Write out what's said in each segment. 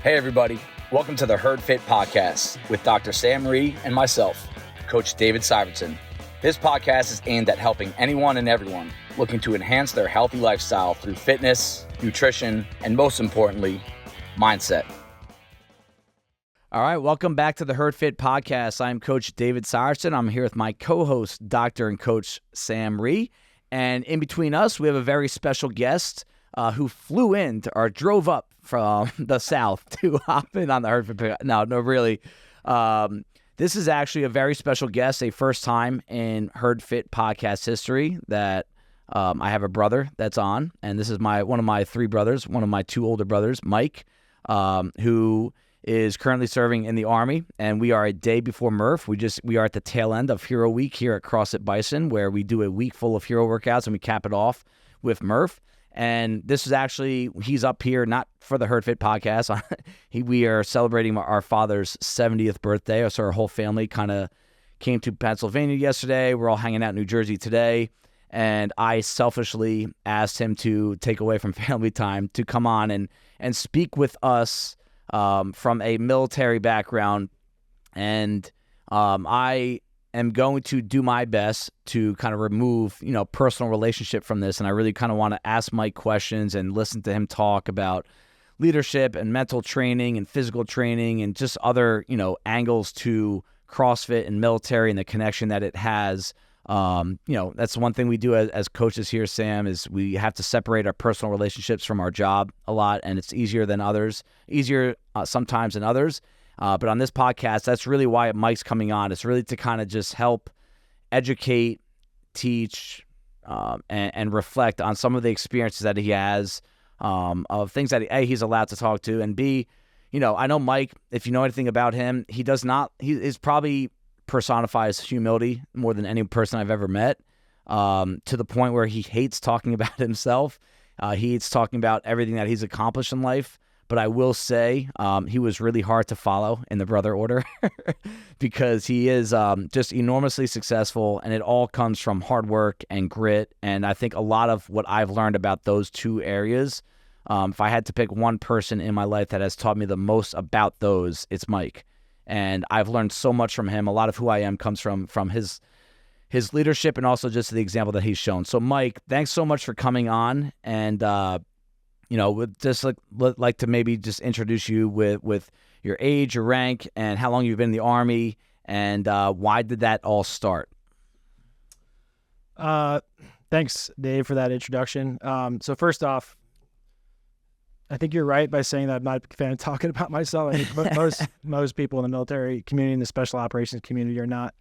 Hey everybody, welcome to the Herd Fit Podcast with Dr. Sam Ree and myself, Coach David Syvertson. This podcast is aimed at helping anyone and everyone looking to enhance their healthy lifestyle through fitness, nutrition, and most importantly, mindset. All right, welcome back to the Herd Fit Podcast. I'm Coach David Syvertson. I'm here with my co-host, Dr. and Coach Sam Ree. And in between us, we have a very special guest who flew in or drove up from the South to hop in on the Herd Fit Podcast. No, really. This is actually a very special guest, a first time in Herd Fit Podcast history that I have a brother that's on. And this is one of my three brothers, one of my two older brothers, Mike, who is currently serving in the Army, and we are a day before Murph. We are at the tail end of Hero Week here at CrossFit Bison, where we do a week full of hero workouts, and we cap it off with Murph. And this is actually, he's up here not for the Herd Fit Podcast. We are celebrating our father's 70th birthday, so our whole family kind of came to Pennsylvania yesterday. We're all hanging out in New Jersey today, and I selfishly asked him to take away from family time to come on and speak with us from a military background, and I am going to do my best to kind of remove, personal relationship from this, and I really kind of want to ask Mike questions and listen to him talk about leadership and mental training and physical training and just other, angles to CrossFit and military and the connection that it has. That's one thing we do as coaches here, Sam, is we have to separate our personal relationships from our job a lot, and it's easier sometimes than others. But on this podcast, that's really why Mike's coming on. It's really to kind of just help educate, teach, and reflect on some of the experiences that he has, of things that he's allowed to talk to, and B, I know Mike, if you know anything about him, he is probably personifies humility more than any person I've ever met, to the point where he hates talking about himself. He hates talking about everything that he's accomplished in life. But I will say he was really hard to follow in the brother order because he is just enormously successful, and it all comes from hard work and grit. And I think a lot of what I've learned about those two areas, if I had to pick one person in my life that has taught me the most about those, it's Mike. And I've learned so much from him. A lot of who I am comes from his leadership and also just the example that he's shown. So, Mike, thanks so much for coming on. And, would just like to maybe just introduce you with your age, your rank, and how long you've been in the Army, and why did that all start? Thanks, Dave, for that introduction. So first off, I think you're right by saying that I'm not a fan of talking about myself. I think most people in the military community and the special operations community are not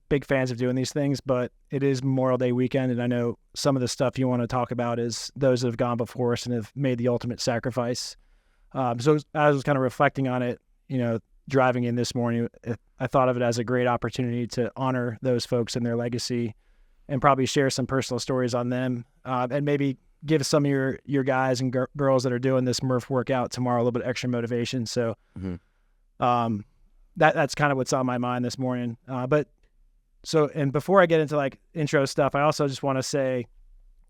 big fans of doing these things, but it is Memorial Day weekend, and I know some of the stuff you want to talk about is those that have gone before us and have made the ultimate sacrifice. So I was kind of reflecting on it, driving in this morning, I thought of it as a great opportunity to honor those folks and their legacy and probably share some personal stories on them, and maybe give some of your guys and girls that are doing this Murph workout tomorrow a little bit extra motivation. So that's kind of what's on my mind this morning. And before I get into like intro stuff, I also just want to say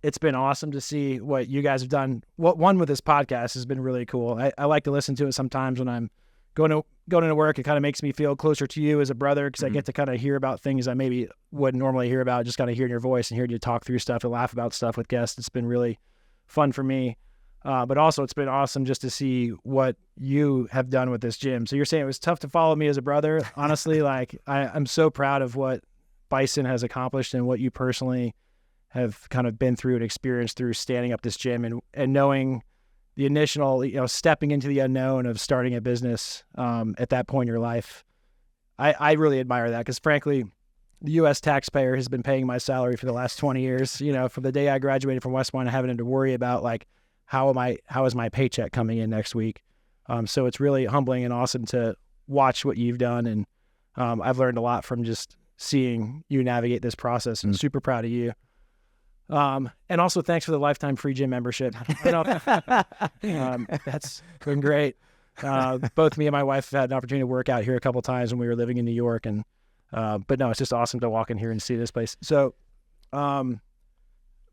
it's been awesome to see what you guys have done. One with this podcast has been really cool. I like to listen to it sometimes when I'm going into work. It kind of makes me feel closer to you as a brother, because I get to kind of hear about things I maybe wouldn't normally hear about, just kind of hearing your voice and hearing you talk through stuff and laugh about stuff with guests. It's been really fun for me. But also it's been awesome just to see what you have done with this gym. So you're saying it was tough to follow me as a brother. Honestly, I'm so proud of what Bison has accomplished and what you personally have kind of been through and experienced through standing up this gym and knowing the initial, stepping into the unknown of starting a business at that point in your life. I really admire that, because frankly, the U.S. taxpayer has been paying my salary for the last 20 years. From the day I graduated from West Point, I haven't had to worry about how is my paycheck coming in next week. So it's really humbling and awesome to watch what you've done. And I've learned a lot from just seeing you navigate this process, and super proud of you. And also thanks for the lifetime free gym membership. That's been great. Both me and my wife have had an opportunity to work out here a couple of times when we were living in New York, but no, it's just awesome to walk in here and see this place. So,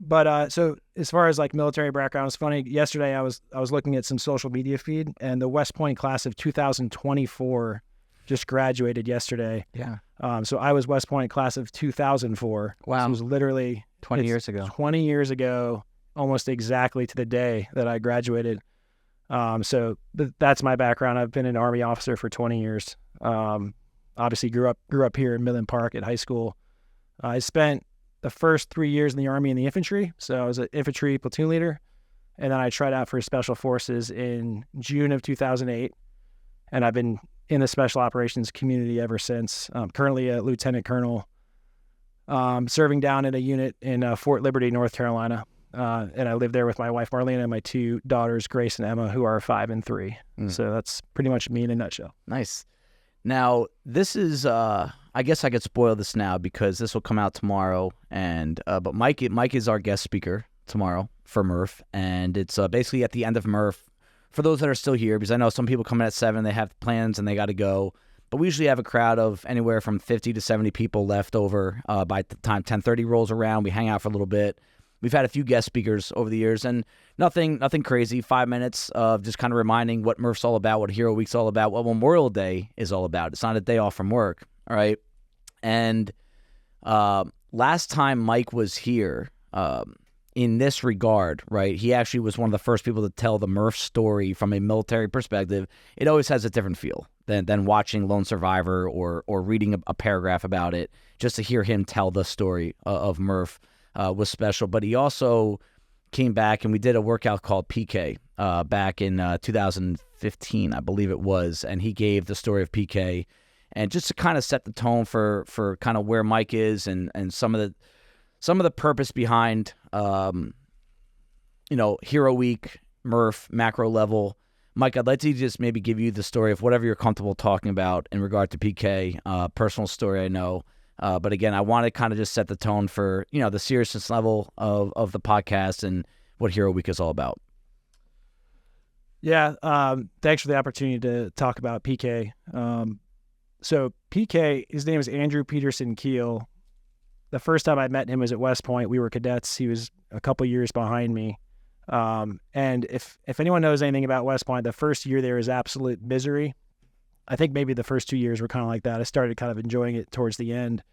But so as far as like military background, it's funny. Yesterday I was looking at some social media feed, and the West Point class of 2024 just graduated yesterday. Yeah. So I was West Point class of 2004. Wow. So it was literally 20 years ago. 20 years ago, almost exactly to the day that I graduated. So that's my background. I've been an Army officer for 20 years. Obviously grew up here in Midland Park at high school. I spent the first 3 years in the Army in the infantry. So I was an infantry platoon leader. And then I tried out for Special Forces in June of 2008. And I've been in the special operations community ever since. I'm currently a lieutenant colonel, serving down in a unit in Fort Liberty, North Carolina. And I live there with my wife, Marlena, and my 2 daughters, Grace and Emma, who are 5 and 3. So that's pretty much me in a nutshell. Nice. Now, this is, I guess I could spoil this now because this will come out tomorrow. And but Mike is our guest speaker tomorrow for Murph. And it's basically at the end of Murph. For those that are still here, because I know some people come in at 7, they have plans and they got to go. But we usually have a crowd of anywhere from 50 to 70 people left over by the time 10:30 rolls around. We hang out for a little bit. We've had a few guest speakers over the years, and nothing crazy. 5 minutes of just kind of reminding what Murph's all about, what Hero Week's all about, what Memorial Day is all about. It's not a day off from work, all right? And last time Mike was here, in this regard, right, he actually was one of the first people to tell the Murph story from a military perspective. It always has a different feel than watching Lone Survivor or reading a paragraph about it. Just to hear him tell the story of Murph was special. But he also came back, and we did a workout called PK back in 2015, I believe it was, and he gave the story of PK, and just to kind of set the tone for kind of where Mike is and some of the purpose behind Hero Week, Murph, macro level. Mike, I'd like to just maybe give you the story of whatever you're comfortable talking about in regard to PK, personal story I know. But again, I want to kind of just set the tone for, the seriousness level of the podcast and what Hero Week is all about. Yeah. Thanks for the opportunity to talk about PK. So PK, his name is Andrew Peterson Keel. The first time I met him was at West Point. We were cadets. He was a couple years behind me. And if anyone knows anything about West Point, the first year there is absolute misery. I think maybe the first 2 years were kind of like that. I started kind of enjoying it towards the end.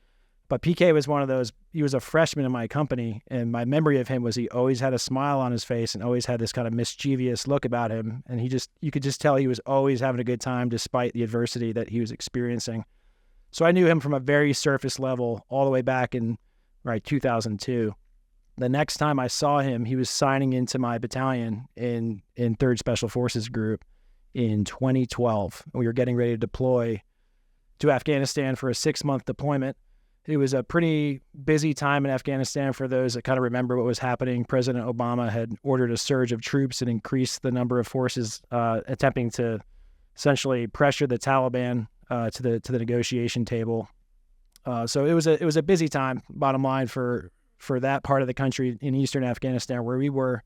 But PK was one of those, he was a freshman in my company, and my memory of him was he always had a smile on his face and always had this kind of mischievous look about him. And you could just tell he was always having a good time despite the adversity that he was experiencing. So I knew him from a very surface level all the way back in 2002. The next time I saw him, he was signing into my battalion in 3rd Special Forces Group in 2012. We were getting ready to deploy to Afghanistan for a 6-month deployment. It was a pretty busy time in Afghanistan for those that kind of remember what was happening. President Obama had ordered a surge of troops and increased the number of forces attempting to essentially pressure the Taliban to the negotiation table. So it was a busy time, bottom line, for that part of the country in eastern Afghanistan where we were,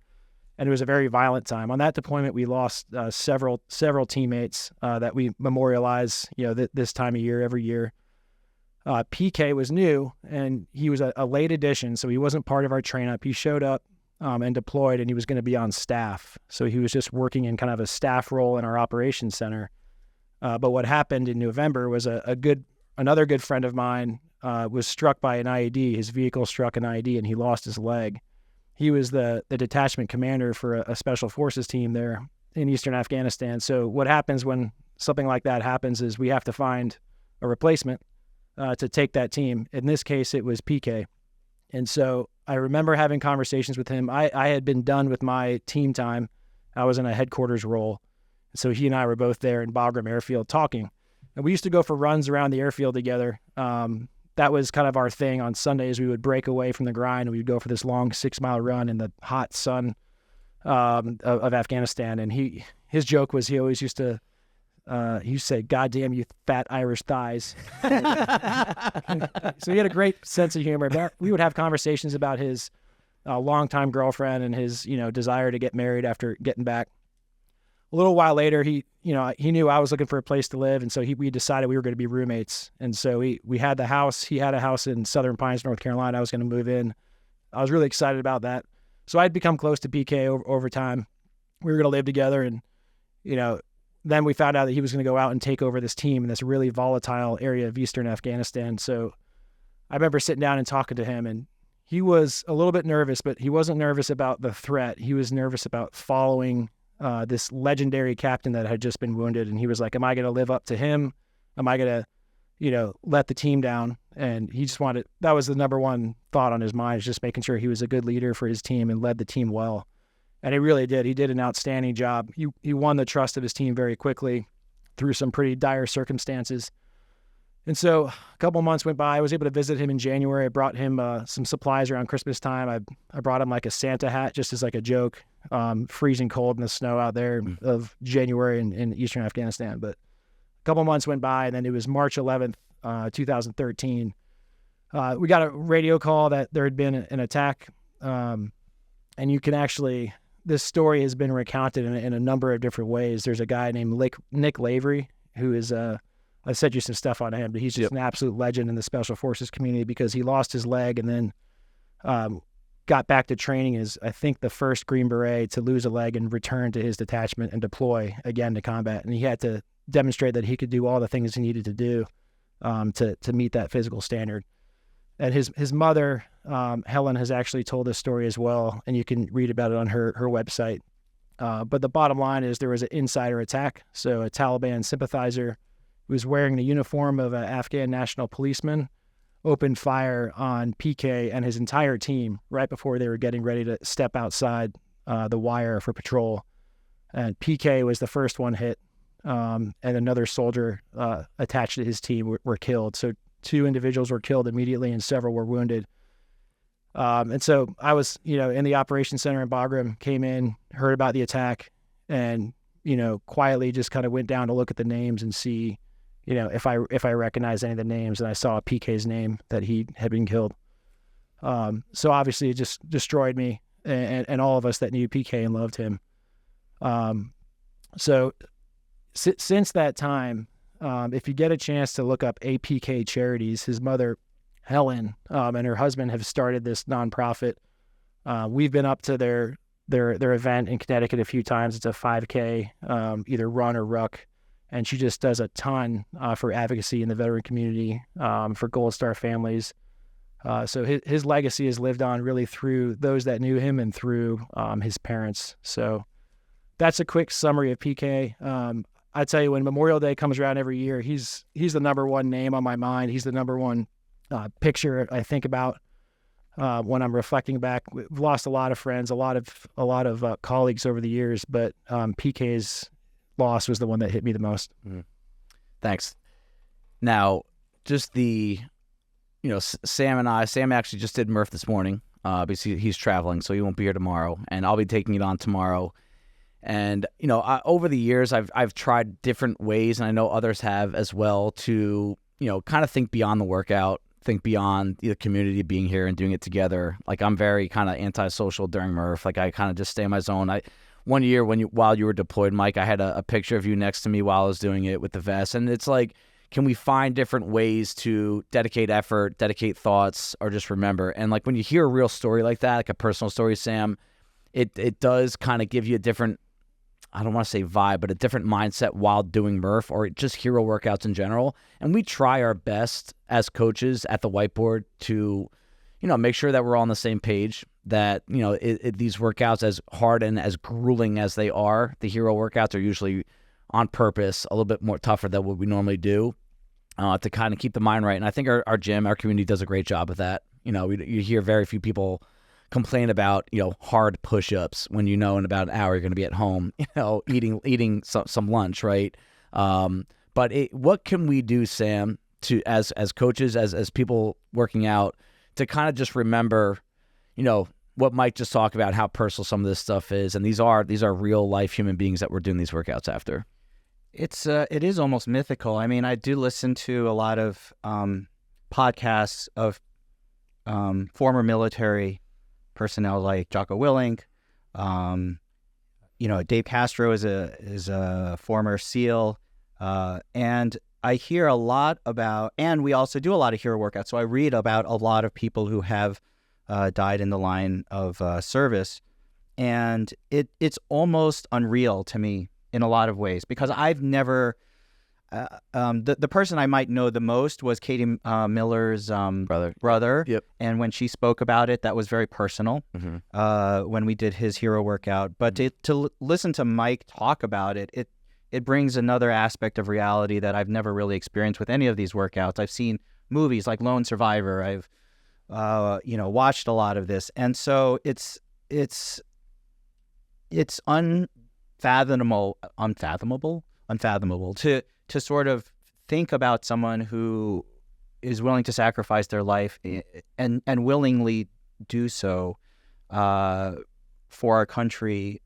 and it was a very violent time. On that deployment, we lost several teammates that we memorialize, this time of year every year. PK was new, and he was a late addition, so he wasn't part of our train-up. He showed up and deployed, and he was going to be on staff. So he was just working in kind of a staff role in our operations center. But what happened in November was another good friend of mine was struck by an IED. His vehicle struck an IED, and he lost his leg. He was the detachment commander for a special forces team there in eastern Afghanistan. So what happens when something like that happens is we have to find a replacement to take that team. In this case, it was PK. And so I remember having conversations with him. I had been done with my team time. I was in a headquarters role. So he and I were both there in Bagram Airfield talking. And we used to go for runs around the airfield together. That was kind of our thing. On Sundays, we would break away from the grind, and we would go for this long 6-mile run in the hot sun of Afghanistan. And his joke was he always used to say, "God damn you fat Irish thighs." So he had a great sense of humor. But we would have conversations about his longtime girlfriend and his desire to get married after getting back. A little while later, he knew I was looking for a place to live, and so we decided we were going to be roommates. And so we had the house. He had a house in Southern Pines, North Carolina. I was going to move in I was really excited about that. So I'd become close to PK over time. We were going to live together, and, then we found out that he was going to go out and take over this team in this really volatile area of Eastern Afghanistan. So I remember sitting down and talking to him, and he was a little bit nervous, but he wasn't nervous about the threat. He was nervous about following this legendary captain that had just been wounded. And he was like, am I going to live up to him? Am I going to, let the team down? And he just that was the number one thought on his mind, is just making sure he was a good leader for his team and led the team well. And he really did. He did an outstanding job. He won the trust of his team very quickly through some pretty dire circumstances. And so a couple of months went by. I was able to visit him in January. I brought him some supplies around Christmas time. I brought him like a Santa hat, just as like a joke, freezing cold in the snow out there of January in Eastern Afghanistan. But a couple of months went by, and then it was March 11th, 2013. We got a radio call that there had been an attack. And you can actually, this story has been recounted in a number of different ways. There's a guy named Nick Lavery, who is I sent you some stuff on him, but he's just an absolute legend in the Special Forces community, because he lost his leg and then got back to training as, I think, the first Green Beret to lose a leg and return to his detachment and deploy again to combat. And he had to demonstrate that he could do all the things he needed to do to meet that physical standard. And his mother, Helen, has actually told this story as well, and you can read about it on her website. But the bottom line is there was an insider attack. So a Taliban sympathizer who was wearing the uniform of an Afghan national policeman opened fire on PK and his entire team right before they were getting ready to step outside the wire for patrol. And PK was the first one hit, and another soldier attached to his team were killed. So 2 individuals were killed immediately and several were wounded. And so I was, in the operations center in Bagram, came in, heard about the attack, and, quietly just kind of went down to look at the names and see, if I recognized any of the names, and I saw PK's name that he had been killed. So obviously it just destroyed me and all of us that knew PK and loved him. So since that time, if you get a chance to look up APK Charities, his mother, Helen, and her husband have started this nonprofit. We've been up to their event in Connecticut a few times. It's a 5K, either run or ruck. And she just does a ton for advocacy in the veteran community, for Gold Star families. So his legacy has lived on really through those that knew him and through his parents. So that's a quick summary of PK. I tell you, when Memorial Day comes around every year, he's the number one name on my mind. He's the number one picture I think about when I'm reflecting back. We've lost a lot of friends, a lot of colleagues over the years, but PK's loss was the one that hit me the most. Thanks. Now, just Sam actually just did Murph this morning because he's traveling, so he won't be here tomorrow, and I'll be taking it on tomorrow. And, over the years, I've tried different ways, and I know others have as well, to, kind of think beyond the workout, think beyond the community being here and doing it together. Like, I'm very kind of antisocial during Murph. Like, I kind of just stay in my zone. One year while you were deployed, Mike, I had a picture of you next to me while I was doing it with the vest. And it's like, can we find different ways to dedicate effort, dedicate thoughts, or just remember? And like, when you hear a real story like that, like a personal story, Sam, it does kind of give you a different, I don't want to say vibe, but a different mindset while doing Murph or just hero workouts in general. And we try our best as coaches at the whiteboard to, make sure that we're all on the same page, that, these workouts, as hard and as grueling as they are, the hero workouts are usually on purpose, a little bit more tougher than what we normally do, to kind of keep the mind right. And I think our gym, our community does a great job of that. You hear very few people complain about, hard push-ups when in about an hour you're going to be at home, eating some lunch, right? But what can we do, Sam, to as coaches, as people working out, to kind of just remember, what Mike just talked about, how personal some of this stuff is, and these are real life human beings that we're doing these workouts after. It is almost mythical. I mean, I do listen to a lot of podcasts of former military personnel like Jocko Willink. Dave Castro is a former SEAL, and I hear a lot about, and we also do a lot of hero workouts. So I read about a lot of people who have died in the line of service. And it's almost unreal to me in a lot of ways, because I've never, the person I might know the most was Katie Miller's brother. Yep. And when she spoke about it, that was very personal when we did his hero workout. But to listen to Mike talk about it, it brings another aspect of reality that I've never really experienced with any of these workouts. I've seen movies like Lone Survivor. I've, watched a lot of this. And so it's unfathomable to sort of think about someone who is willing to sacrifice their life and willingly do so for our country.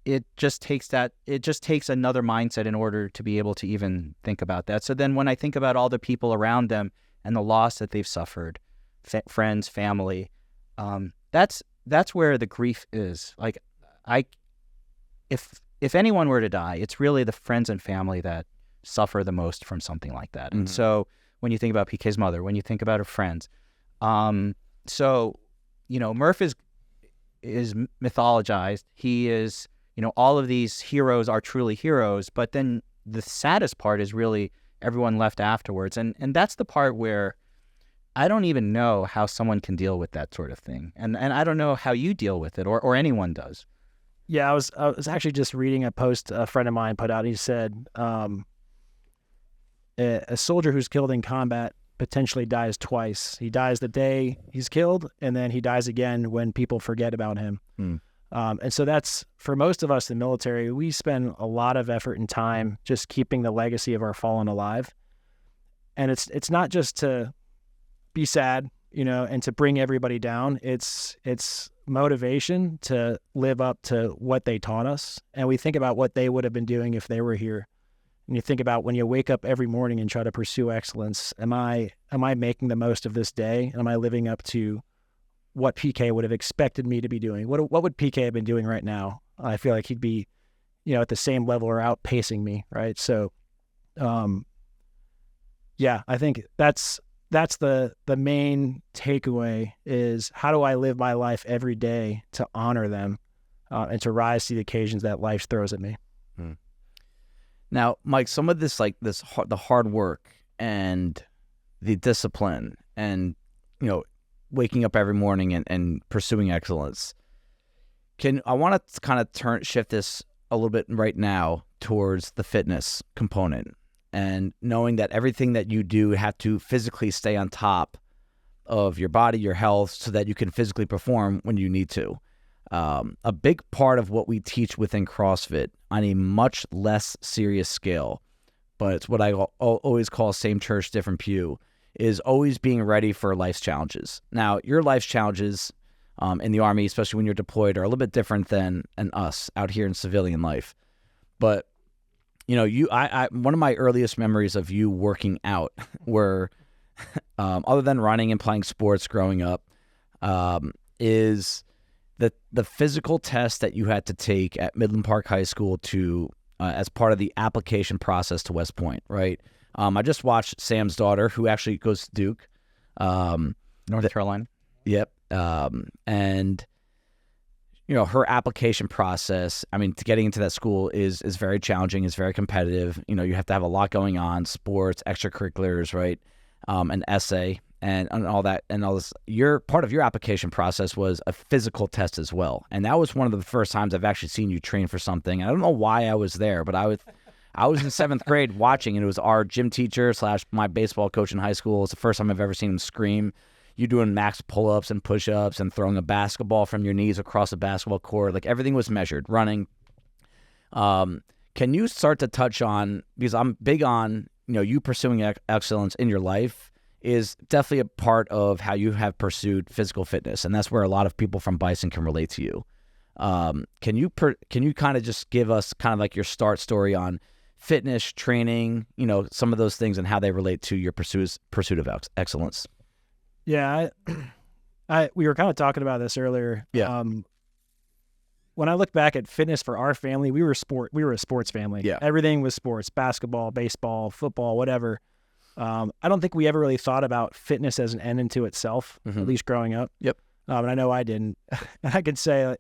It just takes another mindset in order to be able to even think about that. So then when I think about all the people around them and the loss that they've suffered, friends, family, that's where the grief is. Like, if anyone were to die, it's really the friends and family that suffer the most from something like that. And so when you think about PK's mother, when you think about her friends, Murph is mythologized. He is, all of these heroes are truly heroes, but then the saddest part is really everyone left afterwards. And that's the part where I don't even know how someone can deal with that sort of thing. And I don't know how you deal with it or anyone does. Yeah, I was actually just reading a post a friend of mine put out. He said, a soldier who's killed in combat potentially dies twice. He dies the day he's killed, and then he dies again when people forget about him. And so that's, for most of us in the military, we spend a lot of effort and time just keeping the legacy of our fallen alive. And it's not just to be sad, and to bring everybody down. It's motivation to live up to what they taught us. And we think about what they would have been doing if they were here. And you think about when you wake up every morning and try to pursue excellence, am I making the most of this day? And am I living up to what PK would have expected me to be doing? What would PK have been doing right now? I feel like he'd be, at the same level or outpacing me, right? So, I think that's the main takeaway is, how do I live my life every day to honor them and to rise to the occasions that life throws at me. Now, Mike, some of this, like the hard work and the discipline and, waking up every morning and pursuing excellence. I want to kind of shift this a little bit right now towards the fitness component, and knowing that everything that you do have to physically stay on top of your body, your health, so that you can physically perform when you need to. A big part of what we teach within CrossFit on a much less serious scale, but it's what I always call same church, different pew, is always being ready for life's challenges. Now, your life's challenges in the Army, especially when you're deployed, are a little bit different than us out here in civilian life. But, I one of my earliest memories of you working out were, other than running and playing sports growing up, is the physical test that you had to take at Midland Park High School to as part of the application process to West Point, right? I just watched Sam's daughter, who actually goes to Duke, North Carolina. Yep. And her application process, to getting into that school is very challenging, is very competitive. You have to have a lot going on, sports, extracurriculars, right? An essay and all that, and all this. Part of your application process was a physical test as well. And that was one of the first times I've actually seen you train for something. I don't know why I was there, but I was in 7th grade watching, and it was our gym teacher / my baseball coach in high school. It's the first time I've ever seen him scream. You doing max pull-ups and push-ups and throwing a basketball from your knees across a basketball court. Like, everything was measured, running. Can you start to touch on, because I'm big on, you pursuing excellence in your life is definitely a part of how you have pursued physical fitness, and that's where a lot of people from Bison can relate to you. Can you kind of just give us kind of like your start story on fitness, training, some of those things and how they relate to your pursuit of excellence? Yeah, we were kind of talking about this earlier. Yeah. When I look back at fitness for our family, we were a sports family. Yeah. Everything was sports: basketball, baseball, football, whatever. I don't think we ever really thought about fitness as an end into itself, at least growing up. Yep. And I know I didn't. And I could say,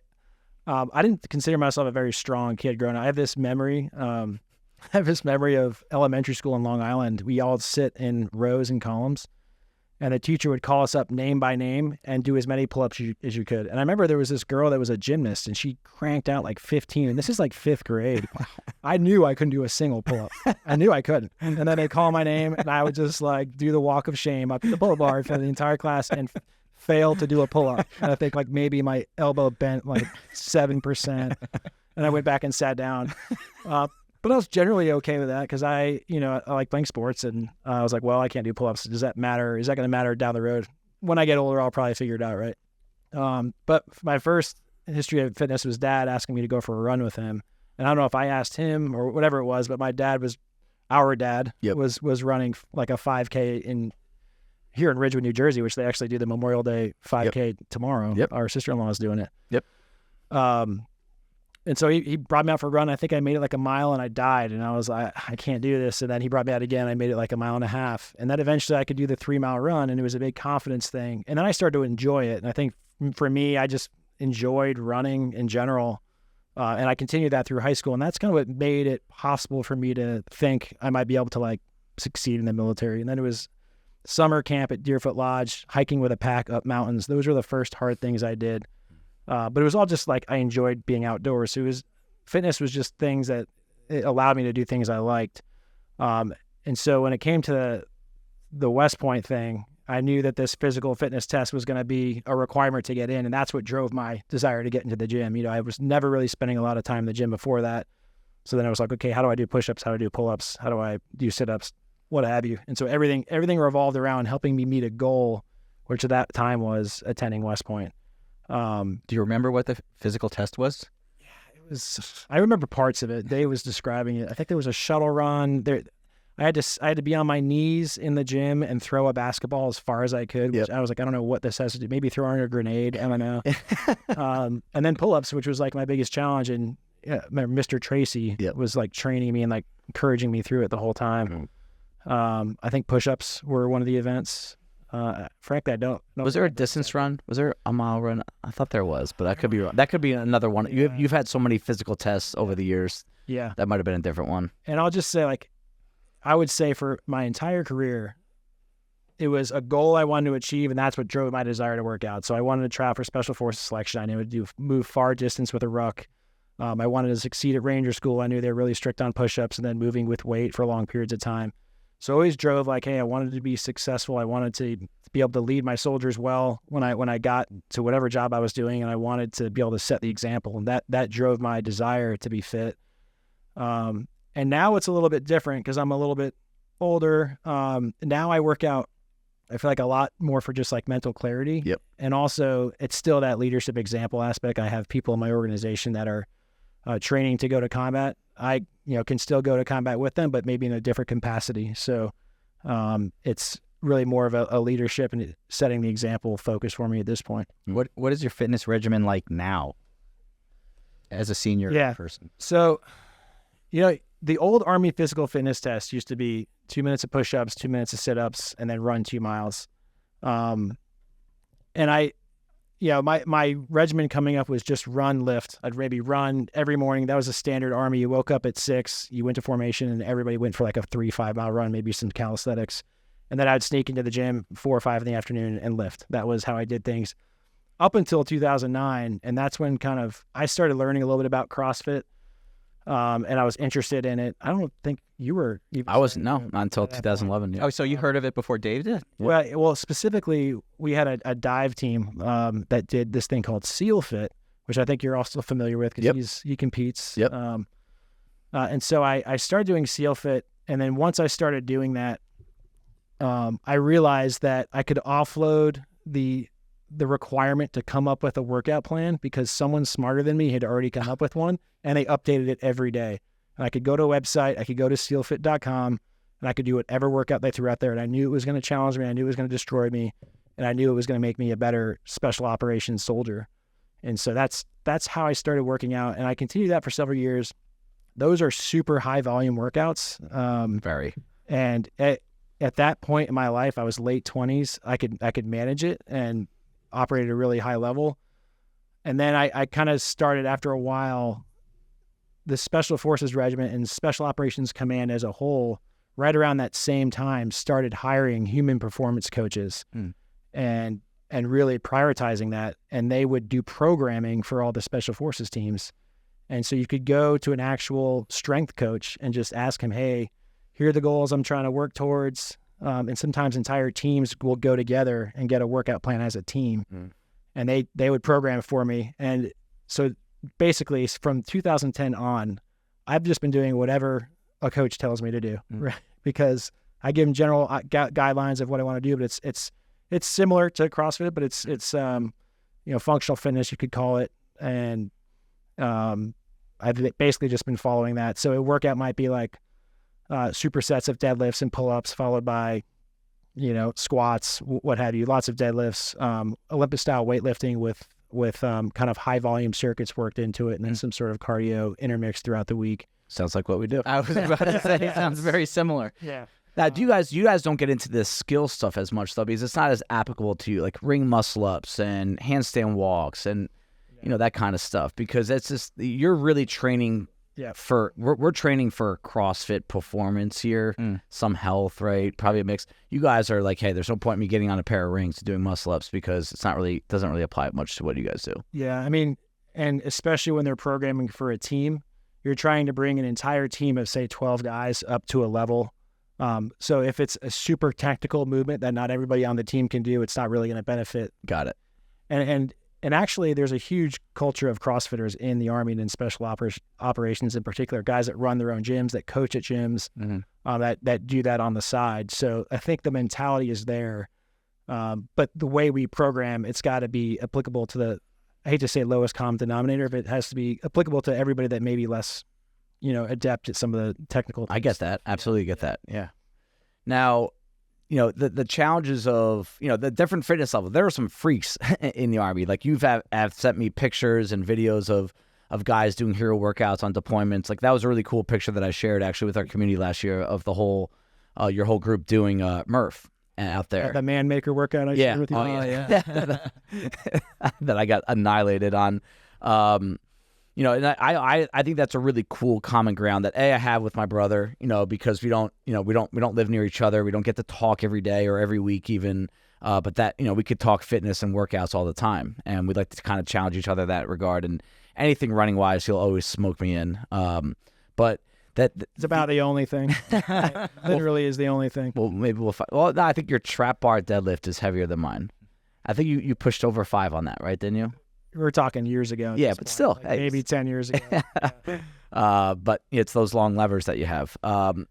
I didn't consider myself a very strong kid growing up. I have this memory. I have this memory of elementary school in Long Island. We all sit in rows and columns, and the teacher would call us up name by name and do as many pull-ups as you could. And I remember there was this girl that was a gymnast, and she cranked out like 15. And this is like 5th grade. I knew I couldn't do a single pull-up. I knew I couldn't. And then they'd call my name, and I would just like do the walk of shame up to the pull-up bar for the entire class and fail to do a pull-up. And I think like maybe my elbow bent like 7%. And I went back and sat down. But I was generally okay with that because I like playing sports, and I was like, well, I can't do pull-ups. Does that matter? Is that going to matter down the road? When I get older, I'll probably figure it out, right? But my first history of fitness was Dad asking me to go for a run with him. And I don't know if I asked him or whatever it was, but our dad was running like a 5K here in Ridgewood, New Jersey, which they actually do the Memorial Day 5K tomorrow. Our sister-in-law is doing it. And so he brought me out for a run. I think I made it like a mile and I died. And I was like, I can't do this. And then he brought me out again. I made it like a mile and a half. And then eventually I could do the 3-mile run. And it was a big confidence thing. And then I started to enjoy it. And I think for me, I just enjoyed running in general. And I continued that through high school. And that's kind of what made it possible for me to think I might be able to like succeed in the military. And then it was summer camp at Deerfoot Lodge, hiking with a pack up mountains. Those were the first hard things I did. But it was all just like I enjoyed being outdoors. So fitness was just things that it allowed me to do things I liked. And so when it came to the West Point thing, I knew that this physical fitness test was going to be a requirement to get in. And that's what drove my desire to get into the gym. I was never really spending a lot of time in the gym before that. So then I was like, okay, how do I do push-ups? How do I do pull-ups? How do I do sit-ups? What have you? And so everything revolved around helping me meet a goal, which at that time was attending West Point. Do you remember what the physical test was? Yeah, it was. I remember parts of it. Dave was describing it. I think there was a shuttle run. There, I had to be on my knees in the gym and throw a basketball as far as I could. Which I was like, I don't know what this has to do. Maybe throwing a grenade. I don't know. And then pull-ups, which was like my biggest challenge. And Mr. Tracy was like training me and like encouraging me through it the whole time. I think push-ups were one of the events. Frankly, I don't know. Was there a distance run? Was there a mile run? I thought there was, but I could be wrong. That could be another one. You've had so many physical tests over the years. Yeah. That might have been a different one. And I'll just say, like, I would say for my entire career, it was a goal I wanted to achieve, and that's what drove my desire to work out. So I wanted to try out for Special Forces selection. I knew to move far distance with a ruck. I wanted to succeed at Ranger School. I knew they were really strict on push-ups and then moving with weight for long periods of time. So I always drove like, hey, I wanted to be successful. I wanted to be able to lead my soldiers well when I got to whatever job I was doing, and I wanted to be able to set the example. And that drove my desire to be fit. And now it's a little bit different because I'm a little bit older. Now I work out, I feel like a lot more for just like mental clarity. Yep. And also it's still that leadership example aspect. I have people in my organization that are training to go to combat. I can still go to combat with them, but maybe in a different capacity. So it's really more of a leadership and setting the example focus for me at this point. What is your fitness regimen like now as a senior person? So, the old Army physical fitness test used to be 2 minutes of push-ups, 2 minutes of sit-ups, and then run 2 miles. And my regimen coming up was just run, lift. I'd maybe run every morning. That was a standard Army. You woke up at 6, you went to formation, and everybody went for like a 3-5 mile run, maybe some calisthenics. And then I'd sneak into the gym 4 or 5 in the afternoon and lift. That was how I did things up until 2009. And that's when kind of I started learning a little bit about CrossFit. And I was interested in it. I don't think you were. I wasn't, not until 2011. Yeah. Oh, so you heard of it before Dave did? Yeah. Well, specifically, we had a dive team that did this thing called SEAL Fit, which I think you're also familiar with because he competes. Yep. And so I started doing SEAL Fit, and then once I started doing that, I realized that I could offload the requirement to come up with a workout plan because someone smarter than me had already come up with one, and they updated it every day. And I could go to a website, I could go to sealfit.com, and I could do whatever workout they threw out there. And I knew it was going to challenge me. I knew it was going to destroy me. And I knew it was going to make me a better special operations soldier. And so that's how I started working out. And I continued that for several years. Those are super high volume workouts. Very. And at that point in my life, I was late 20s. I could manage it and operate at a really high level. And then I kind of started after a while, the Special Forces Regiment and Special Operations Command as a whole, right around that same time, started hiring human performance coaches and really prioritizing that. And they would do programming for all the Special Forces teams. And so you could go to an actual strength coach and just ask him, hey, here are the goals I'm trying to work towards. And sometimes entire teams will go together and get a workout plan as a team. And they would program for me. And so basically from 2010 on, I've just been doing whatever a coach tells me to do, right? Because I give them general guidelines of what I want to do, but it's similar to CrossFit, but it's functional fitness, you could call it. And I've basically just been following that. So a workout might be like supersets of deadlifts and pull-ups, followed by squats, what have you, lots of deadlifts, Olympus style weightlifting with kind of high volume circuits worked into it, and then some sort of cardio intermixed throughout the week. Sounds like what we do. I was about to say, it sounds very similar. Yeah. Now, you guys don't get into this skill stuff as much though, because it's not as applicable to you, like ring muscle ups and handstand walks and that kind of stuff, because it's just, you're really training. Yeah, we're training for CrossFit performance here, some health, right? Probably a mix. You guys are like, hey, there's no point in me getting on a pair of rings doing muscle ups because doesn't really apply much to what you guys do. Yeah, I mean, and especially when they're programming for a team, you're trying to bring an entire team of say 12 guys up to a level. So if it's a super tactical movement that not everybody on the team can do, it's not really going to benefit. Got it. And actually, there's a huge culture of CrossFitters in the Army and in special operations in particular, guys that run their own gyms, that coach at gyms, that do that on the side. So I think the mentality is there. But the way we program, it's got to be applicable to the, I hate to say lowest common denominator, but it has to be applicable to everybody that may be less, adept at some of the technical things. I get that. Absolutely get that. Yeah. Now, the challenges of, the different fitness levels. There are some freaks in the Army. Like have sent me pictures and videos of guys doing hero workouts on deployments. Like that was a really cool picture that I shared actually with our community last year of the whole, your whole group doing Murph out there. The man maker workout I shared with you. That I got annihilated on. And I think that's a really cool common ground that I have with my brother, because we don't live near each other. We don't get to talk every day or every week even, but that, we could talk fitness and workouts all the time. And we'd like to kind of challenge each other in that regard. And anything running wise, he'll always smoke me in. But it's about the only thing. Literally is the only thing. Well, maybe we'll find. Well, no, I think your trap bar deadlift is heavier than mine. I think you pushed over 5 on that, right? Didn't you? We're talking years ago. Yeah, but still. Like maybe 10 years ago. But it's those long levers that you have.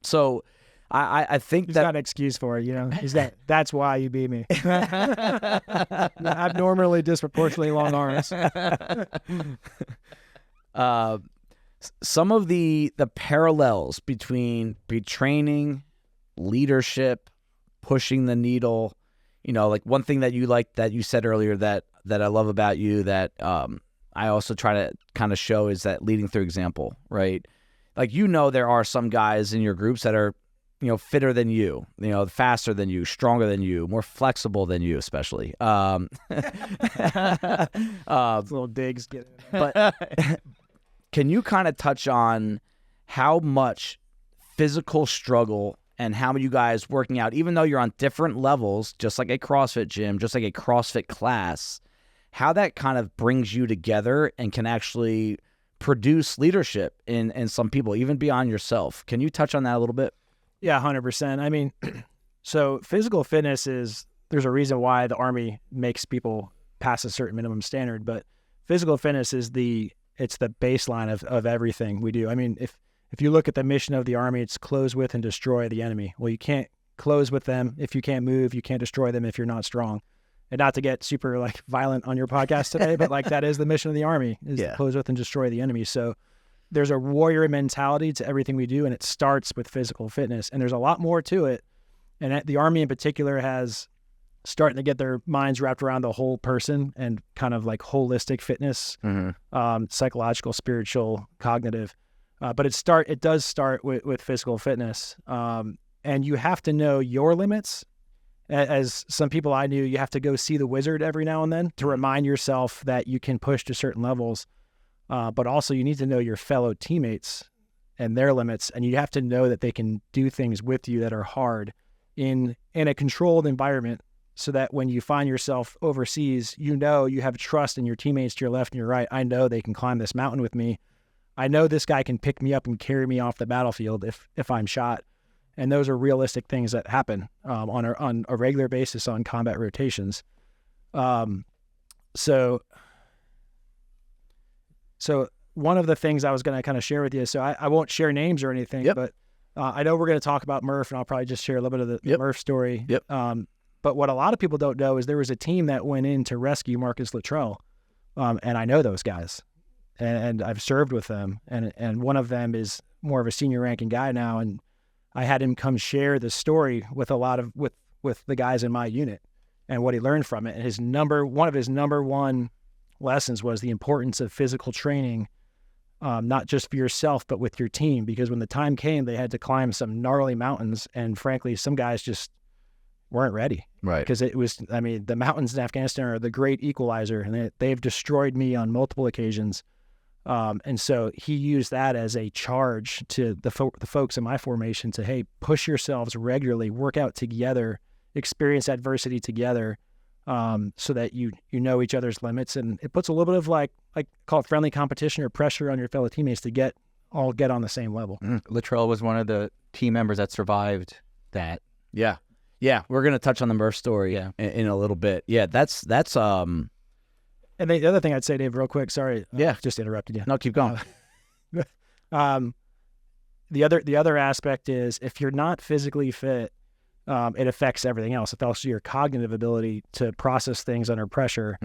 So I think He's that... got an excuse for it, Is that's why you beat me. Abnormally disproportionately long arms. Some of the parallels between training, leadership, pushing the needle, like one thing that you said earlier that I love about you that I also try to kind of show is that leading through example, right? Like, there are some guys in your groups that are, fitter than you, faster than you, stronger than you, more flexible than you, especially. Little digs. But can you kind of touch on how much physical struggle and how you guys working out, even though you're on different levels, just like a CrossFit gym, just like a CrossFit class, how that kind of brings you together and can actually produce leadership in some people, even beyond yourself. Can you touch on that a little bit? Yeah, 100%. I mean, so physical fitness there's a reason why the Army makes people pass a certain minimum standard, but physical fitness it's the baseline of everything we do. I mean, if you look at the mission of the Army, it's close with and destroy the enemy. Well, you can't close with them if you can't move. You can't destroy them if you're not strong. And not to get super violent on your podcast today, but that is the mission of the Army, is to close with and destroy the enemy. So there's a warrior mentality to everything we do, and it starts with physical fitness. And there's a lot more to it. And the Army in particular has starting to get their minds wrapped around the whole person and kind of holistic fitness, psychological, spiritual, cognitive. But it does start with physical fitness. And you have to know your limits. As some people I knew, you have to go see the wizard every now and then to remind yourself that you can push to certain levels. But also you need to know your fellow teammates and their limits. And you have to know that they can do things with you that are hard in a controlled environment, so that when you find yourself overseas, you have trust in your teammates to your left and your right. I know they can climb this mountain with me. I know this guy can pick me up and carry me off the battlefield if I'm shot. And those are realistic things that happen on a regular basis on combat rotations. So one of the things I was going to kind of share with you, so I won't share names or anything, but I know we're going to talk about Murph, and I'll probably just share a little bit of the Murph story. But what a lot of people don't know is there was a team that went in to rescue Marcus Luttrell, and I know those guys, and I've served with them, and one of them is more of a senior ranking guy now, and I had him come share the story with with the guys in my unit and what he learned from it. And one of his number one lessons was the importance of physical training, not just for yourself, but with your team, because when the time came, they had to climb some gnarly mountains, and frankly, some guys just weren't ready. Right. Because the mountains in Afghanistan are the great equalizer, and they've destroyed me on multiple occasions. And so he used that as a charge to the folks in my formation to, hey, push yourselves regularly, work out together, experience adversity together, so that you know each other's limits. And it puts a little bit of like call it friendly competition or pressure on your fellow teammates to get on the same level. Luttrell was one of the team members that survived that. Yeah. Yeah. We're going to touch on the Murph story in a little bit. Yeah. That's And the other thing I'd say, Dave, real quick, sorry, just interrupted you. No, keep going. The other aspect is if you're not physically fit, it affects everything else. It affects your cognitive ability to process things under pressure.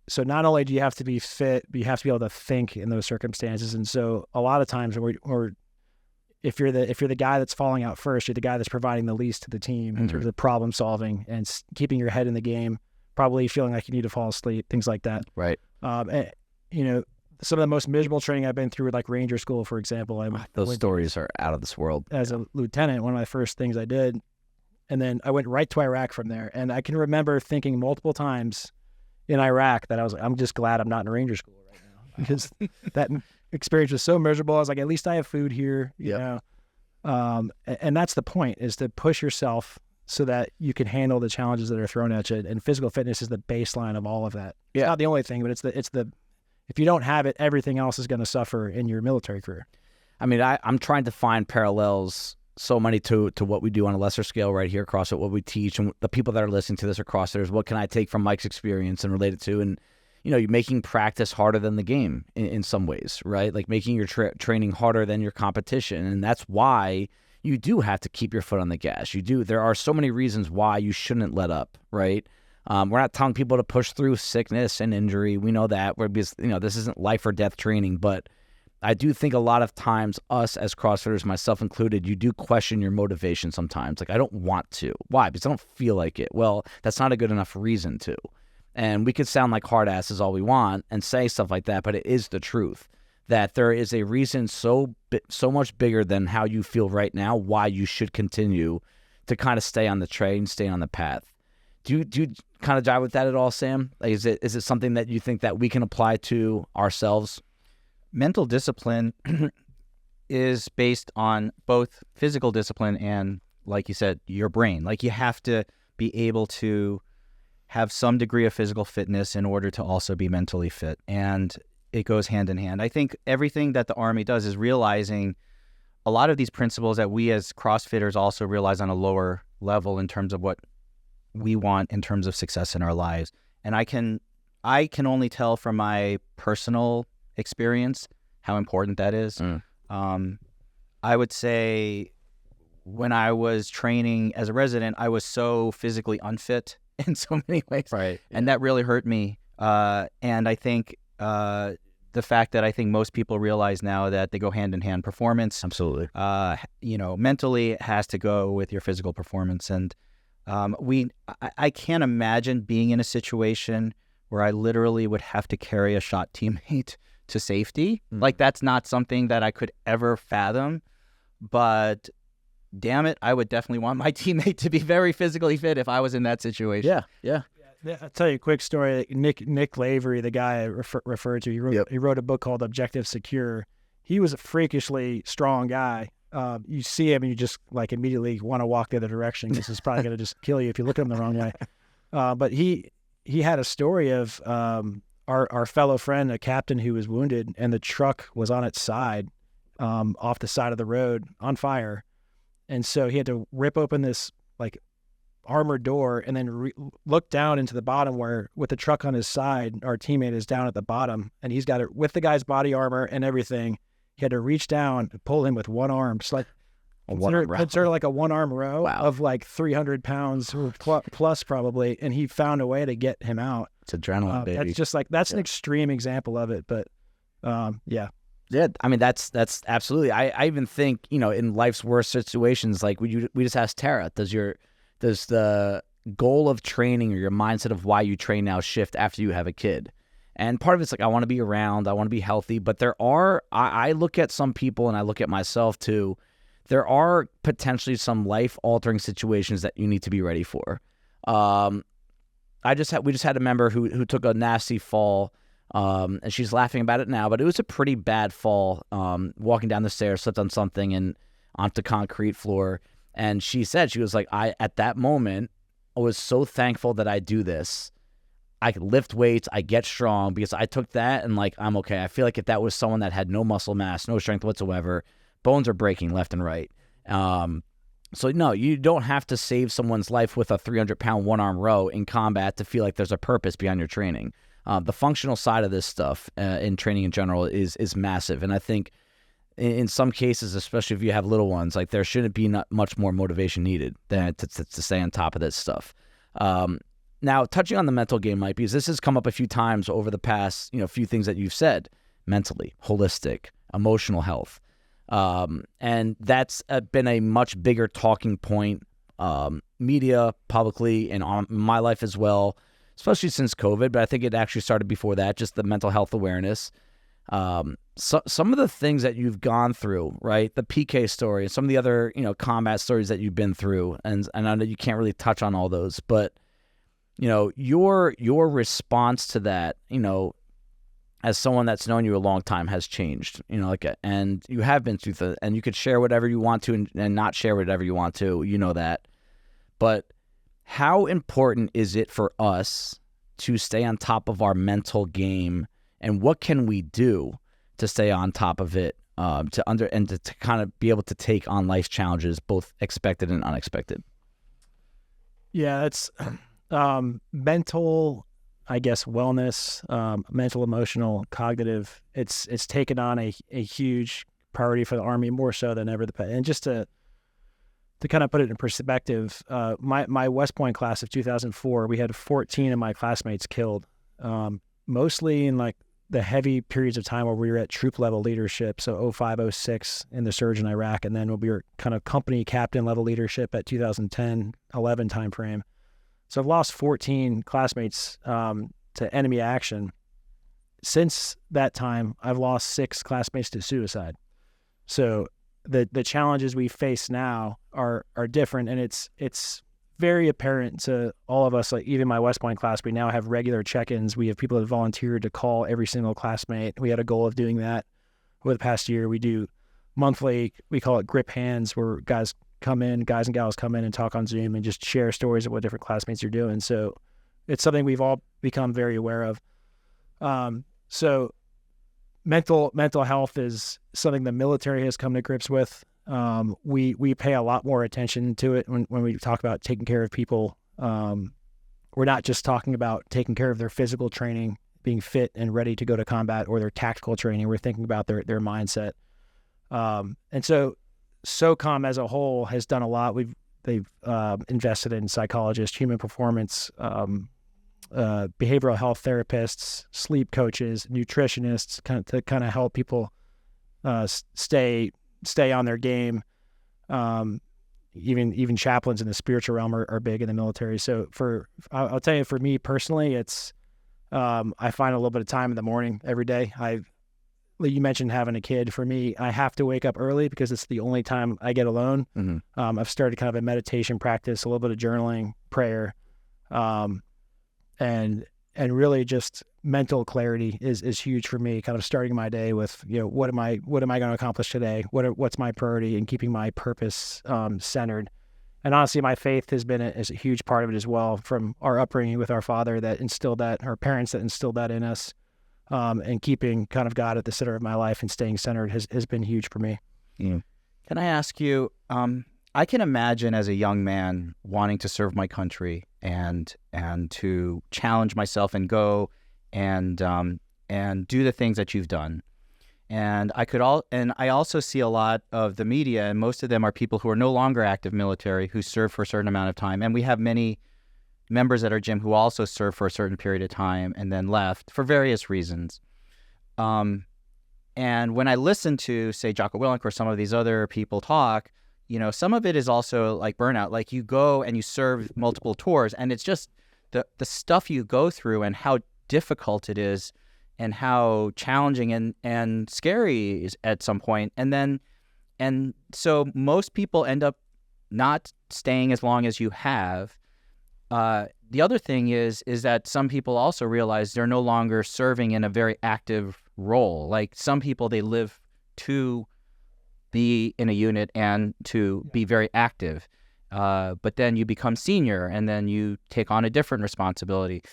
So not only do you have to be fit, but you have to be able to think in those circumstances. And so a lot of times, if you're the guy that's falling out first, you're the guy that's providing the least to the team in terms of problem solving and keeping your head in the game. Probably feeling like you need to fall asleep, things like that. Right. Some of the most miserable training I've been through, like Ranger School, for example. Those stories are out of this world. As a lieutenant, one of my first things I did, and then I went right to Iraq from there. And I can remember thinking multiple times in Iraq that I was like, I'm just glad I'm not in Ranger School right now, because that experience was so miserable. I was like, at least I have food here, you know. And that's the point, is to push yourself so that you can handle the challenges that are thrown at you. And physical fitness is the baseline of all of that. It's not the only thing, but it's the if you don't have it, everything else is going to suffer in your military career. I mean, I'm trying to find parallels, so many to what we do on a lesser scale right here, CrossFit, what we teach, and the people that are listening to this are CrossFitters. What can I take from Mike's experience and relate it to? And, you're making practice harder than the game in some ways, right? Like making your training harder than your competition. And that's why you do have to keep your foot on the gas. You do. There are so many reasons why you shouldn't let up, right? We're not telling people to push through sickness and injury. We know that. Because, this isn't life or death training. But I do think a lot of times, us as CrossFitters, myself included, you do question your motivation sometimes. Like, I don't want to. Why? Because I don't feel like it. Well, that's not a good enough reason to. And we could sound like hard asses all we want and say stuff like that, but it is the truth that there is a reason so much bigger than how you feel right now why you should continue to kind of stay on the train, stay on the path. Do you kind of jive with that at all, Sam? Like, is it something that you think that we can apply to ourselves? Mental discipline is based on both physical discipline and, like you said, your brain. Like, you have to be able to have some degree of physical fitness in order to also be mentally fit. And it goes hand in hand. I think everything that the Army does is realizing a lot of these principles that we as CrossFitters also realize on a lower level in terms of what we want in terms of success in our lives. And I can only tell from my personal experience how important that is. I would say when I was training as a resident, I was so physically unfit in so many ways. Right. And that really hurt me. And I think the fact that I think most people realize now that they go hand in hand. Performance, absolutely. Mentally it has to go with your physical performance. And I can't imagine being in a situation where I literally would have to carry a shot teammate to safety. Like, that's not something that I could ever fathom. but damn it, I would definitely want my teammate to be very physically fit if I was in that situation. Yeah. I'll tell you a quick story. Nick Lavery, the guy I referred to, he wrote a book called Objective Secure. He was a freakishly strong guy. You see him and you just like immediately want to walk the other direction. This is probably going to just kill you if you look at him the wrong way. But he had a story of our fellow friend, a captain who was wounded, and the truck was on its side, off the side of the road on fire. And so he had to rip open this like armored door and then look down into the bottom where, with the truck on his side, our teammate is down at the bottom, and he's got it with the guy's body armor and everything. He had to reach down and pull him with one arm. It's like consider like a one-arm row of like 300 pounds plus probably, and he found a way to get him out. It's adrenaline, baby. That's just like an extreme example of it, but yeah. Yeah, I mean that's absolutely. I even think, in life's worst situations, like we just asked Tara, does the goal of training or your mindset of why you train now shift after you have a kid? And part of it's like, I want to be around, I want to be healthy, but I look at some people and I look at myself too. There are potentially some life-altering situations that you need to be ready for. We just had a member who took a nasty fall. And she's laughing about it now, but it was a pretty bad fall. Walking down the stairs, slipped on something and onto concrete floor. And she said, she was like, at that moment, I was so thankful that I do this. I could lift weights, I get strong, because I took that and like, I'm okay. I feel like if that was someone that had no muscle mass, no strength whatsoever, bones are breaking left and right. So no, you don't have to save someone's life with a 300-pound one-arm row in combat to feel like there's a purpose behind your training. The functional side of this stuff in training in general is massive. And I think in some cases, especially if you have little ones, like there shouldn't be not much more motivation needed than to stay on top of this stuff. Now, touching on the mental game, Mike, because this has come up a few times over the past, few things that you've said, mentally, holistic, emotional health. And that's been a much bigger talking point, media, publicly, and on my life as well, especially since COVID, but I think it actually started before that, just the mental health awareness. Some of the things that you've gone through, right? The PK story and some of the other, combat stories that you've been through. And I know you can't really touch on all those, but, your response to that, as someone that's known you a long time has changed, and you have been through and you could share whatever you want to and not share whatever you want to, that. But how important is it for us to stay on top of our mental game, and what can we do to stay on top of it, to kind of be able to take on life's challenges, both expected and unexpected? Yeah, it's mental, I guess, wellness, mental, emotional, cognitive. It's taken on a huge priority for the Army, more so than ever. And just to kind of put it in perspective, my West Point class of 2004, we had 14 of my classmates killed, mostly in like the heavy periods of time where we were at troop level leadership. So 05, 06 in the surge in Iraq. And then when we were kind of company captain level leadership at 2010, 11 timeframe. So I've lost 14 classmates to enemy action. Since that time, I've lost 6 classmates to suicide. So the challenges we face now are different, and it's very apparent to all of us. Like even my West Point class, we now have regular check-ins. We have people that volunteered to call every single classmate. We had a goal of doing that over the past year. We do monthly, we call it grip hands, where guys and gals come in and talk on Zoom and just share stories of what different classmates are doing. So it's something we've all become very aware of. So mental health is something the military has come to grips with. We pay a lot more attention to it when we talk about taking care of people. We're not just talking about taking care of their physical training, being fit and ready to go to combat, or their tactical training. We're thinking about their mindset. And so SOCOM as a whole has done a lot. They've invested in psychologists, human performance, behavioral health therapists, sleep coaches, nutritionists, to kind of help people stay on their game. Even chaplains in the spiritual realm are big in the military. So I'll tell you, for me personally, it's I find a little bit of time in the morning every day. you mentioned having a kid. For me, I have to wake up early because it's the only time I get alone. I've started kind of a meditation practice, a little bit of journaling, prayer, and really just mental clarity is huge for me. Kind of starting my day with, what am I going to accomplish today? What's my priority, and keeping my purpose centered. And honestly, my faith has been a huge part of it as well, from our upbringing with our father that instilled that, our parents that instilled that in us, and keeping kind of God at the center of my life and staying centered has been huge for me. Can I ask you, I can imagine as a young man wanting to serve my country and to challenge myself and go and do the things that you've done. And I also see a lot of the media, and most of them are people who are no longer active military, who serve for a certain amount of time. And we have many members at our gym who also served for a certain period of time and then left for various reasons. And when I listen to, say, Jocko Willink or some of these other people talk, some of it is also like burnout. Like, you go and you serve multiple tours, and it's just the stuff you go through and how difficult it is and how challenging and scary is at some point. And so most people end up not staying as long as you have. The other thing is that some people also realize they're no longer serving in a very active role. Like, some people, they live to be in a unit and to be very active. But then you become senior, and then you take on a different responsibility.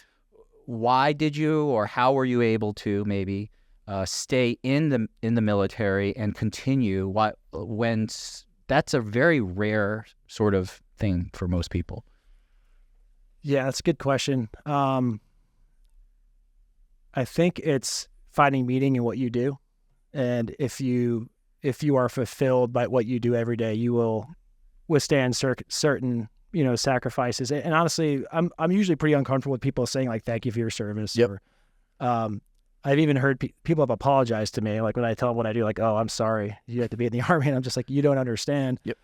Why did you, or how were you able to maybe stay in the military and continue when that's a very rare sort of thing for most people? Yeah, that's a good question. I think it's finding meaning in what you do. And if you are fulfilled by what you do every day, you will withstand certain, sacrifices. And honestly, I'm usually pretty uncomfortable with people saying, like, thank you for your service. Yep. Or, I've even heard people have apologized to me, like when I tell them what I do, like, oh, I'm sorry, you have to be in the Army. And I'm just like, you don't understand. Yep.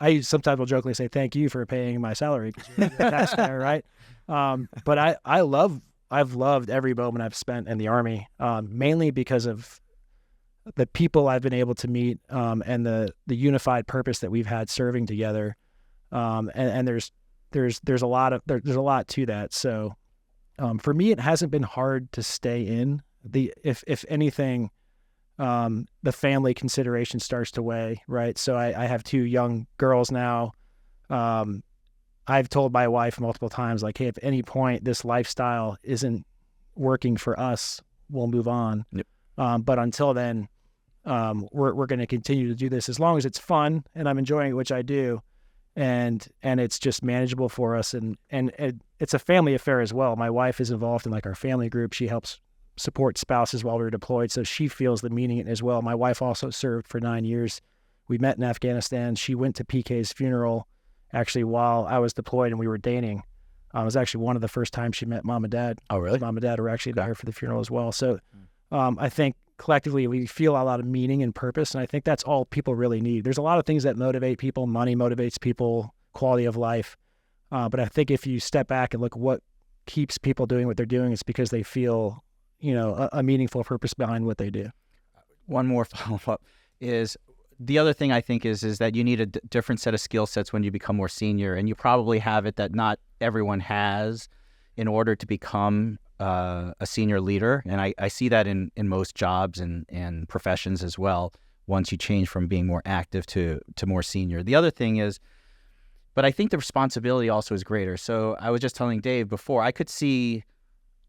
I sometimes will jokingly say, thank you for paying my salary, because you're a taxpayer, right? But I've loved every moment I've spent in the Army, mainly because of the people I've been able to meet, and the unified purpose that we've had serving together. And there's a lot to that. So, for me, it hasn't been hard to stay in. If anything, the family consideration starts to weigh, right? So I have 2 young girls now. I've told my wife multiple times, like, hey, if at any point this lifestyle isn't working for us, we'll move on. Yep. But until then, we're going to continue to do this as long as it's fun and I'm enjoying it, which I do. And it's just manageable for us. And it's a family affair as well. My wife is involved in, like, our family group. She helps support spouses while we're deployed, so she feels the meaning in it as well. My wife also served for 9 years. We met in Afghanistan. She went to PK's funeral actually while I was deployed, and we were dating. It was actually one of the first times she met mom and dad. Oh, really? Mom and dad were actually there for the funeral as well. So I think collectively we feel a lot of meaning and purpose, and I think that's all people really need. There's a lot of things that motivate people. Money motivates people, quality of life. But I think if you step back and look what keeps people doing what they're doing, it's because they feel, a meaningful purpose behind what they do. One more follow-up is, the other thing I think is that you need a different set of skill sets when you become more senior, and you probably have it that not everyone has in order to become a senior leader. And I see that in most jobs and professions as well, once you change from being more active to more senior. The other thing is, but I think the responsibility also is greater. So I was just telling Dave before, I could see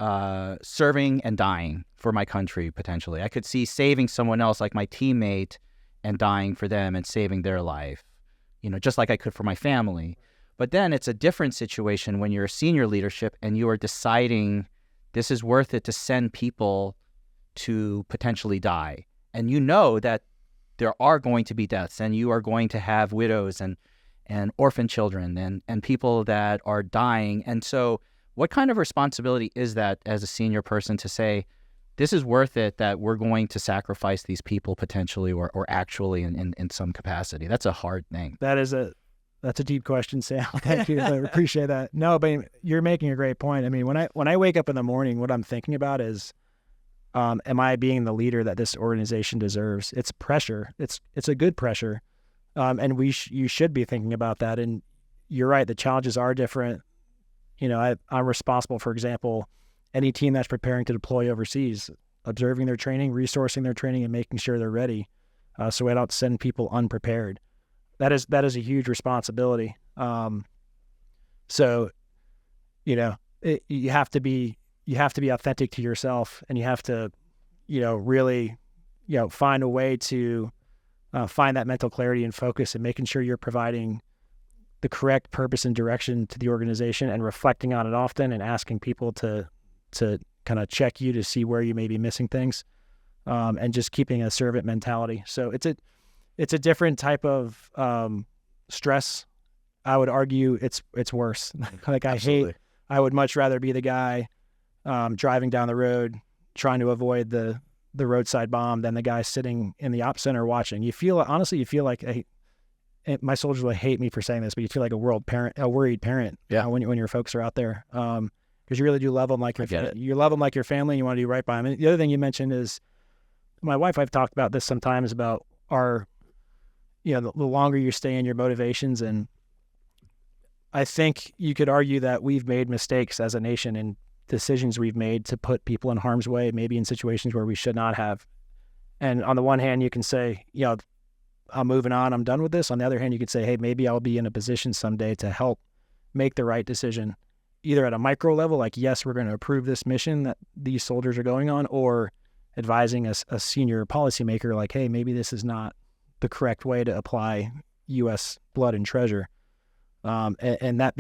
serving and dying for my country potentially. I could see saving someone else, like my teammate, and dying for them and saving their life, just like I could for my family. But then it's a different situation when you're a senior leadership and you are deciding this is worth it to send people to potentially die. And you know that there are going to be deaths, and you are going to have widows and orphan children and people that are dying. And so what kind of responsibility is that as a senior person to say, this is worth it, that we're going to sacrifice these people potentially or actually in some capacity? That's a hard thing. That's a deep question, Sam. Thank you. I appreciate that. No, but you're making a great point. I mean, when I wake up in the morning, what I'm thinking about is Am I being the leader that this organization deserves? It's pressure. It's a good pressure. And you should be thinking about that. And you're right. The challenges are different. I'm responsible, for example, any team that's preparing to deploy overseas, observing their training, resourcing their training, and making sure they're ready. So I don't send people unprepared. That is a huge responsibility. So, you have to be authentic to yourself, and you have to, really, find a way to find that mental clarity and focus, and making sure you're providing the correct purpose and direction to the organization, and reflecting on it often, and asking people to kind of check you to see where you may be missing things, and just keeping a servant mentality. So it's a different type of stress. I would argue it's worse. Like I would much rather be the guy driving down the road trying to avoid the roadside bomb than the guy sitting in the op center watching. You feel like my soldiers will hate me for saying this, but you feel like a worried parent. Yeah. When your folks are out there, because you really do love them like you love them like your family, and you want to do right by them. And the other thing you mentioned is my wife. I've talked about this sometimes about our, the longer you stay in your motivations, and I think you could argue that we've made mistakes as a nation and decisions we've made to put people in harm's way, maybe in situations where we should not have. And on the one hand, you can say, I'm moving on, I'm done with this. On the other hand, you could say, hey, maybe I'll be in a position someday to help make the right decision, either at a micro level, like, yes, we're going to approve this mission that these soldiers are going on, or advising a senior policymaker, like, hey, maybe this is not the correct way to apply U.S. blood and treasure. And that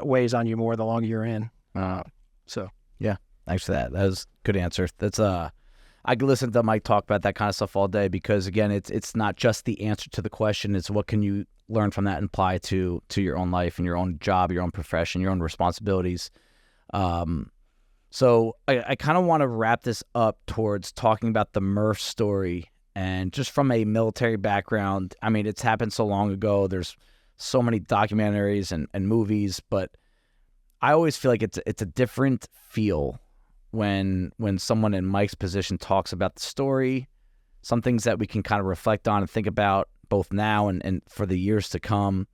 weighs on you more the longer you're in. Yeah, thanks for that. That was a good answer. That's I could listen to Mike talk about that kind of stuff all day, because again, it's not just the answer to the question. It's what can you learn from that and apply to your own life and your own job, your own profession, your own responsibilities. So I kind of want to wrap this up towards talking about the Murph story, and just from a military background. I mean, it's happened so long ago. There's so many documentaries and movies, but I always feel like it's a different feel when someone in Mike's position talks about the story, some things that we can kind of reflect on and think about both now and for the years to come.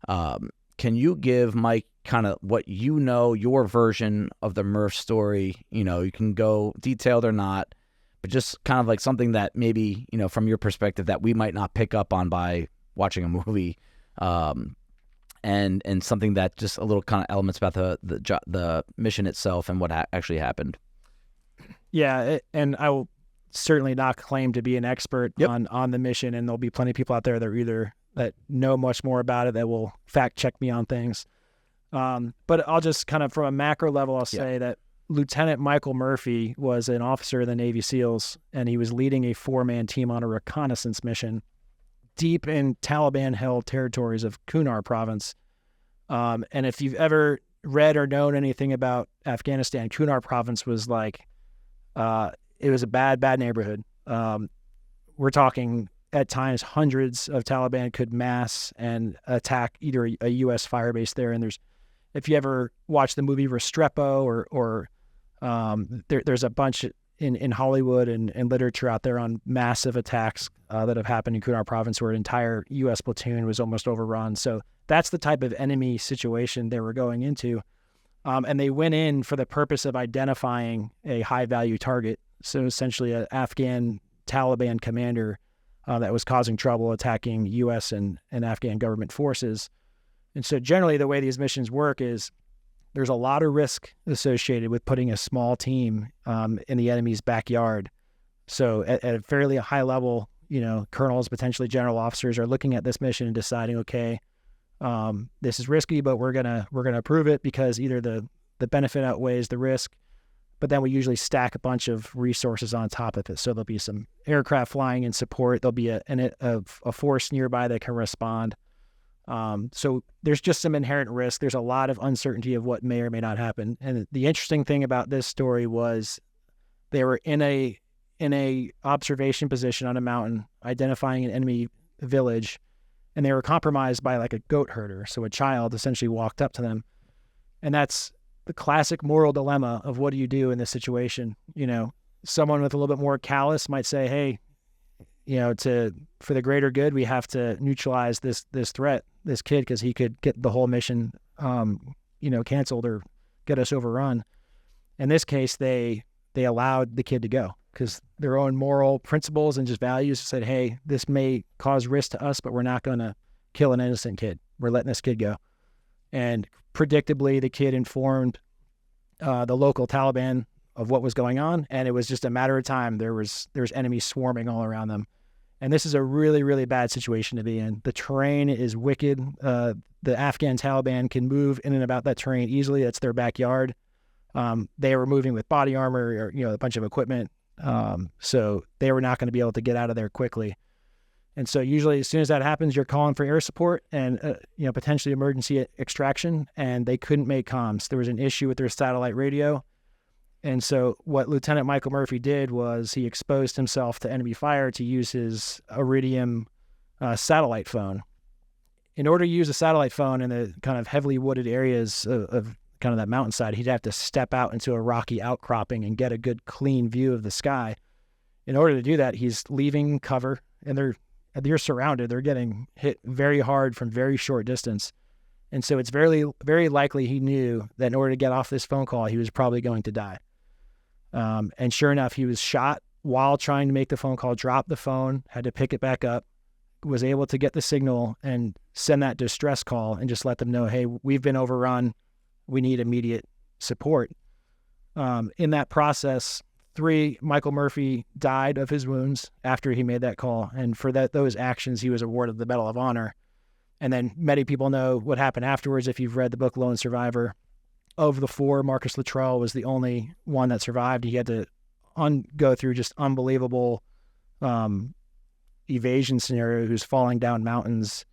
Can you give Mike kind of what your version of the Murph story? You can go detailed or not, but just kind of like something that maybe, from your perspective that we might not pick up on by watching a movie, and something that just a little kind of elements about the mission itself and what actually happened. Yeah, and I will certainly not claim to be an expert on the mission, and there'll be plenty of people out there that know much more about it that will fact check me on things. But I'll just kind of, from a macro level, I'll say that Lieutenant Michael Murphy was an officer in the Navy SEALs, and he was leading a 4-man team on a reconnaissance mission deep in Taliban-held territories of Kunar province. And if you've ever read or known anything about Afghanistan, Kunar province was like, it was a bad neighborhood. We're talking at times hundreds of Taliban could mass and attack either a U.S. firebase there. And if you ever watch the movie Restrepo or there's a bunch in Hollywood and literature out there on massive attacks that have happened in Kunar province where an entire U.S. platoon was almost overrun. So that's the type of enemy situation they were going into. And they went in for the purpose of identifying a high-value target. So essentially an Afghan Taliban commander that was causing trouble, attacking U.S. and Afghan government forces. And so generally the way these missions work is there's a lot of risk associated with putting a small team in the enemy's backyard. So at a fairly high level, colonels, potentially general officers are looking at this mission and deciding, okay, this is risky, but we're gonna approve it because either the benefit outweighs the risk. But then we usually stack a bunch of resources on top of it. So there'll be some aircraft flying in support. There'll be a force nearby that can respond. So there's just some inherent risk. There's a lot of uncertainty of what may or may not happen. And the interesting thing about this story was they were in a observation position on a mountain, identifying an enemy village, and they were compromised by like a goat herder. So a child essentially walked up to them. And that's the classic moral dilemma of what do you do in this situation? someone with a little bit more callous might say, hey, for the greater good, we have to neutralize this threat, this kid, because he could get the whole mission, canceled or get us overrun. In this case, they allowed the kid to go because their own moral principles and just values said, hey, this may cause risk to us, but we're not going to kill an innocent kid. We're letting this kid go. And predictably, the kid informed the local Taliban of what was going on, and it was just a matter of time. There was enemies swarming all around them. And this is a really, really bad situation to be in. The terrain is wicked. The Afghan Taliban can move in and about that terrain easily. That's their backyard. They were moving with body armor or, a bunch of equipment. So they were not going to be able to get out of there quickly. And so usually as soon as that happens, you're calling for air support and, potentially emergency extraction, and they couldn't make comms. There was an issue with their satellite radio. And so what Lieutenant Michael Murphy did was he exposed himself to enemy fire to use his Iridium satellite phone. In order to use a satellite phone in the kind of heavily wooded areas of kind of that mountainside, he'd have to step out into a rocky outcropping and get a good clean view of the sky. In order to do that, he's leaving cover, and they're surrounded. They're getting hit very hard from very short distance. And so it's very, very likely he knew that in order to get off this phone call, he was probably going to die. And sure enough, he was shot while trying to make the phone call, dropped the phone, had to pick it back up, was able to get the signal and send that distress call and just let them know, hey, we've been overrun. We need immediate support. In that process, Michael Murphy died of his wounds after he made that call. And for those actions, he was awarded the Medal of Honor. And then many people know what happened afterwards. If you've read the book Lone Survivor, of the 4, Marcus Luttrell was the only one that survived. He had to go through just unbelievable evasion scenario. He was falling down mountains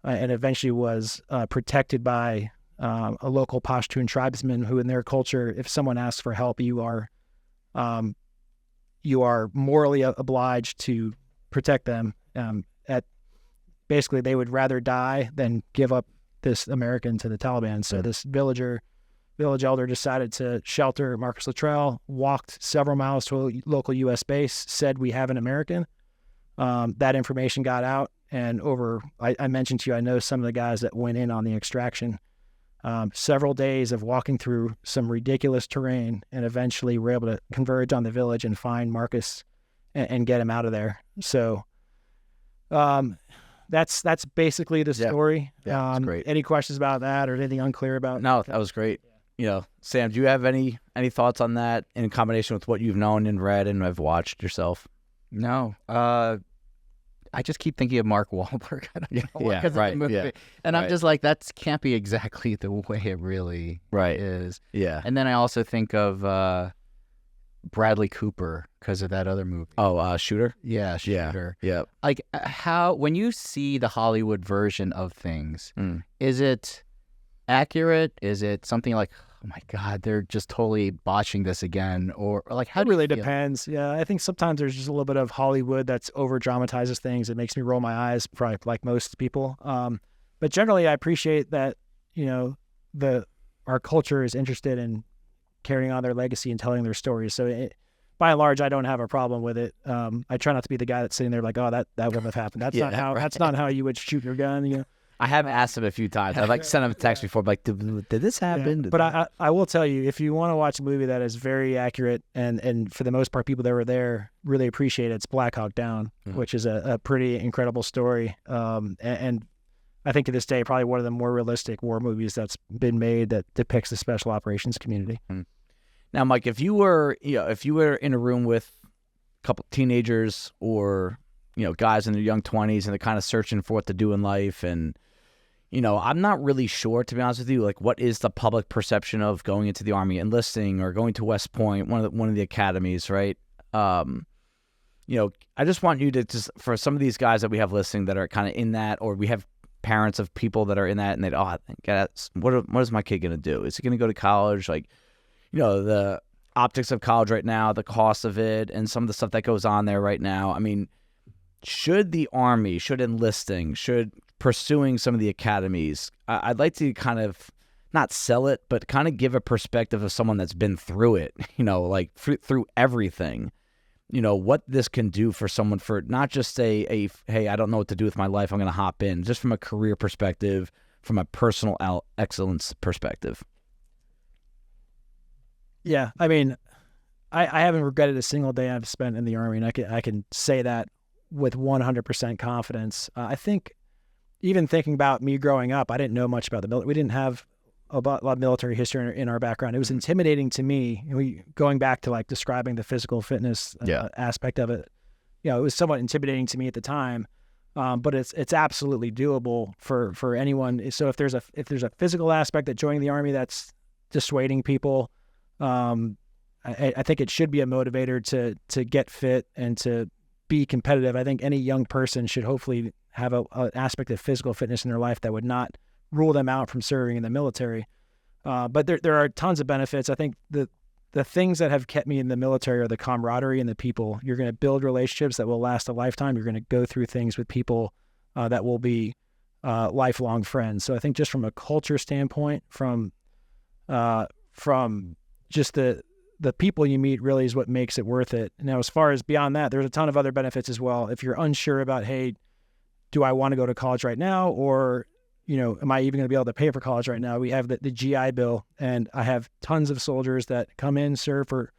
and eventually was protected by a local Pashtun tribesman who, in their culture, if someone asks for help, you are morally obliged to protect them. Basically, they would rather die than give up this American to the Taliban. So this village elder decided to shelter Marcus Luttrell, walked several miles to a local U.S. base, said, we have an American. That information got out, and I mentioned to you, I know some of the guys that went in on the extraction. Several days of walking through some ridiculous terrain, and eventually were able to converge on the village and find Marcus and get him out of there. So that's basically the story. Yeah, that's great. Any questions about that or anything unclear about? No, that was great. Sam, do you have any thoughts on that in combination with what you've known and read and have watched yourself? No. I just keep thinking of Mark Wahlberg. I don't know why, because of the movie. Yeah. And I'm just like, that can't be exactly the way it really is. Yeah. And then I also think of Bradley Cooper because of that other movie. Oh, Shooter? Yeah, Shooter. Yeah. Like, when you see the Hollywood version of things, is it accurate? Is it something like, oh my God, they're just totally botching this again? Or like, how it really depends. Yeah, I think sometimes there's just a little bit of Hollywood that's over dramatizes things. It makes me roll my eyes, probably like most people. But generally, I appreciate that our culture is interested in carrying on their legacy and telling their stories. So by and large, I don't have a problem with it. I try not to be the guy that's sitting there like, oh, that wouldn't have happened. That's that's not how you would shoot your gun. I have asked him a few times. I've sent him a text before, like, did this happen? Yeah. But I will tell you, if you want to watch a movie that is very accurate and for the most part people that were there really appreciate it, it's Black Hawk Down, which is a pretty incredible story. And I think to this day, probably one of the more realistic war movies that's been made that depicts the special operations community. Now, Mike, if you were in a room with a couple teenagers or guys in their young 20s and they're kind of searching for what to do in life, and I'm not really sure, to be honest with you, like, what is the public perception of going into the Army, enlisting, or going to West Point, one of the academies, right? I just want you to for some of these guys that we have listening that are kind of in that, or we have parents of people that are in that, and what is my kid going to do? Is he going to go to college? Like, the optics of college right now, the cost of it, and some of the stuff that goes on there right now. I mean, should the Army, should enlisting, should pursuing some of the academies, I'd like to kind of not sell it, but kind of give a perspective of someone that's been through it, like through everything, what this can do for someone, for not just hey, I don't know what to do with my life, I'm going to hop in, just from a career perspective, from a personal excellence perspective. Yeah. I mean, I haven't regretted a single day I've spent in the Army, and I can say that with 100% confidence. I think even thinking about me growing up, I didn't know much about the military. We didn't have a lot of military history in our background. It was intimidating to me. Going back to like describing the physical fitness aspect of it, it was somewhat intimidating to me at the time. But it's absolutely doable for anyone. So if there's a physical aspect that joining the Army that's dissuading people, I think it should be a motivator to get fit and to be competitive. I think any young person should hopefully have an aspect of physical fitness in their life that would not rule them out from serving in the military. But there are tons of benefits. I think the things that have kept me in the military are the camaraderie and the people. You're going to build relationships that will last a lifetime. You're going to go through things with people that will be lifelong friends. So I think just from a culture standpoint, from just the people you meet really is what makes it worth it. Now, as far as beyond that, there's a ton of other benefits as well. If you're unsure about, hey, do I want to go to college right now, or am I even going to be able to pay for college right now? We have the GI Bill, and I have tons of soldiers that come in, serve for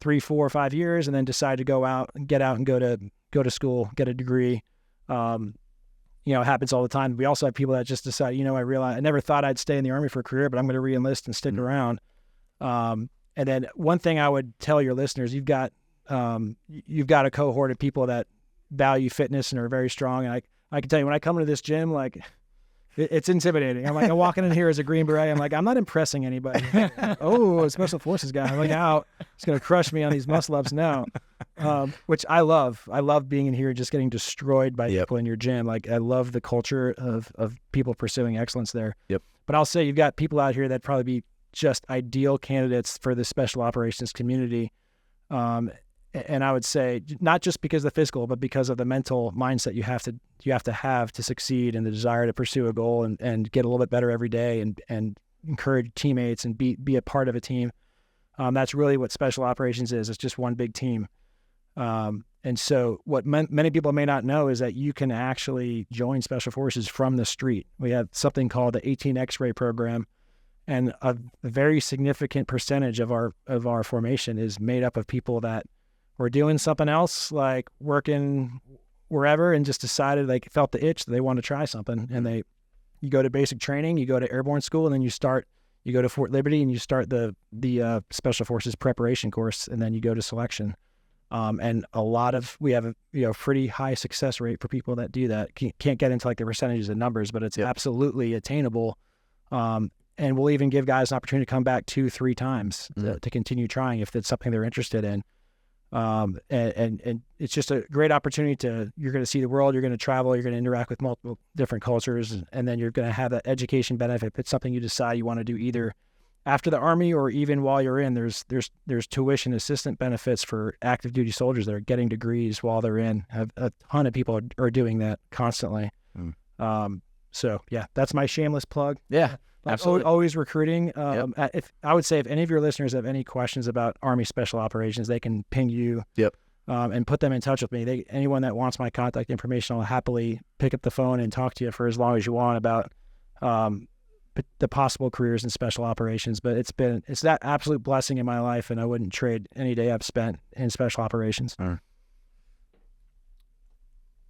3, 4, 5 years, and then decide to go out and go to school, get a degree. It happens all the time. We also have people that just decide, I realize I never thought I'd stay in the Army for a career, but I'm going to re-enlist and stick around. And then one thing I would tell your listeners, you've got a cohort of people that value fitness and are very strong. And I can tell you, when I come into this gym, like, it's intimidating. I'm walking in here as a Green Beret. I'm like, I'm not impressing anybody. Oh, a special forces guy. I'm like, out. It's going to crush me on these muscle ups now, which I love. I love being in here, just getting destroyed by people in your gym. Like, I love the culture of people pursuing excellence there. Yep. But I'll say you've got people out here that probably be just ideal candidates for the special operations community. And I would say not just because of the physical, but because of the mental mindset you have to succeed, and the desire to pursue a goal and get a little bit better every day, and encourage teammates and be a part of a team. That's really what special operations is. It's just one big team. And so what many people may not know is that you can actually join special forces from the street. We have something called the 18 X-ray program. And a very significant percentage of our formation is made up of people that were doing something else, like working wherever, and just decided, like, felt the itch that they want to try something. And you go to basic training, you go to airborne school, and then you go to Fort Liberty and you start the Special Forces preparation course, and then you go to selection. And we have a pretty high success rate for people that do that. Can't get into like the percentages and numbers, but it's absolutely attainable. And we'll even give guys an opportunity to come back 2-3 times to continue trying if it's something they're interested in. And it's just a great opportunity you're going to see the world, you're going to travel, you're going to interact with multiple different cultures, and then you're going to have that education benefit. If it's something you decide you want to do either after the Army or even while you're in, there's tuition assistant benefits for active duty soldiers that are getting degrees while they're in. A ton of people are doing that constantly. So yeah, that's my shameless plug. Yeah. Absolutely. Always recruiting. If I would say, if any of your listeners have any questions about Army Special Operations, they can ping you. And put them in touch with me. Anyone that wants my contact information, I'll happily pick up the phone and talk to you for as long as you want about the possible careers in special operations. But it's that absolute blessing in my life, and I wouldn't trade any day I've spent in special operations.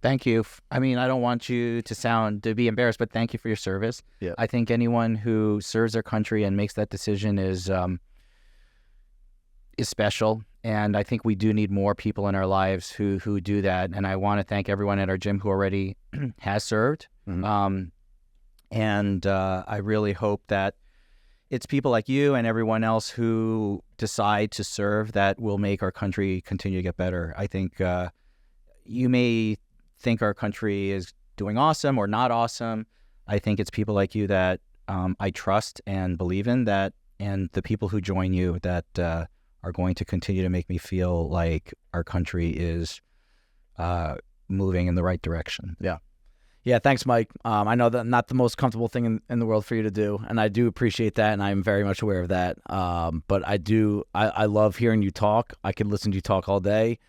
Thank you. I mean, I don't want you to be embarrassed, but thank you for your service. I think anyone who serves their country and makes that decision is special. And I think we do need more people in our lives who do that. And I want to thank everyone at our gym who already has served. And I really hope that it's people like you and everyone else who decide to serve that will make our country continue to get better. I think you may think our country is doing awesome or not awesome. I think it's people like you that I trust and believe in, that, and the people who join you that are going to continue to make me feel like our country is moving in the right direction. Yeah, thanks, Mike. I know that not the most comfortable thing in the world for you to do, and I do appreciate that, and I'm very much aware of that. But I love hearing you talk. I could listen to you talk all day,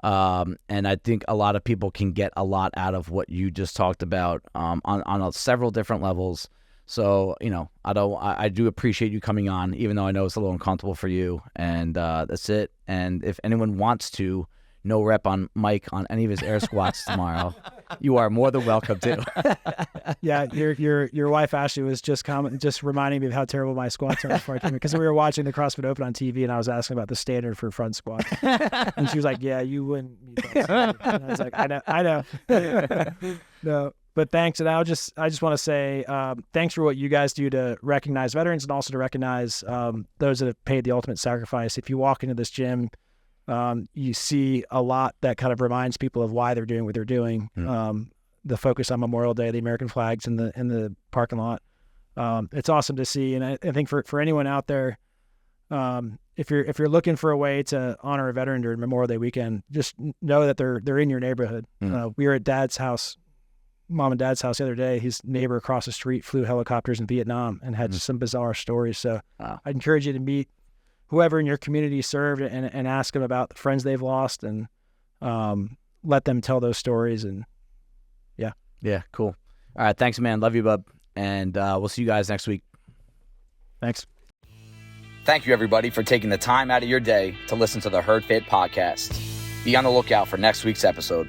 and I think a lot of people can get a lot out of what you just talked about on several different levels. So, I do appreciate you coming on, even though I know it's a little uncomfortable for you, and that's it. And if anyone wants to no rep on Mike on any of his air squats tomorrow, you are more than welcome to. Yeah, your wife Ashley was just reminding me of how terrible my squats are before I came in, because we were watching the CrossFit Open on TV and I was asking about the standard for front squats, and she was like, "Yeah, you wouldn't meet that standard." And I was like, "I know." No, but thanks, and I just want to say thanks for what you guys do to recognize veterans and also to recognize those that have paid the ultimate sacrifice. If you walk into this gym, you see a lot that kind of reminds people of why they're doing what they're doing. The focus on Memorial Day, the American flags in the parking lot. It's awesome to see. And I think for anyone out there, if you're looking for a way to honor a veteran during Memorial Day weekend, just know that they're in your neighborhood. We were at Mom and Dad's house the other day. His neighbor across the street flew helicopters in Vietnam and had some bizarre stories. So I encourage you to meet whoever in your community served and ask them about the friends they've lost, and let them tell those stories. And yeah, cool. All right, thanks, man. Love you, bub. And we'll see you guys next week. Thanks. Thank you, everybody, for taking the time out of your day to listen to the Herd Fit podcast. Be on the lookout for next week's episode.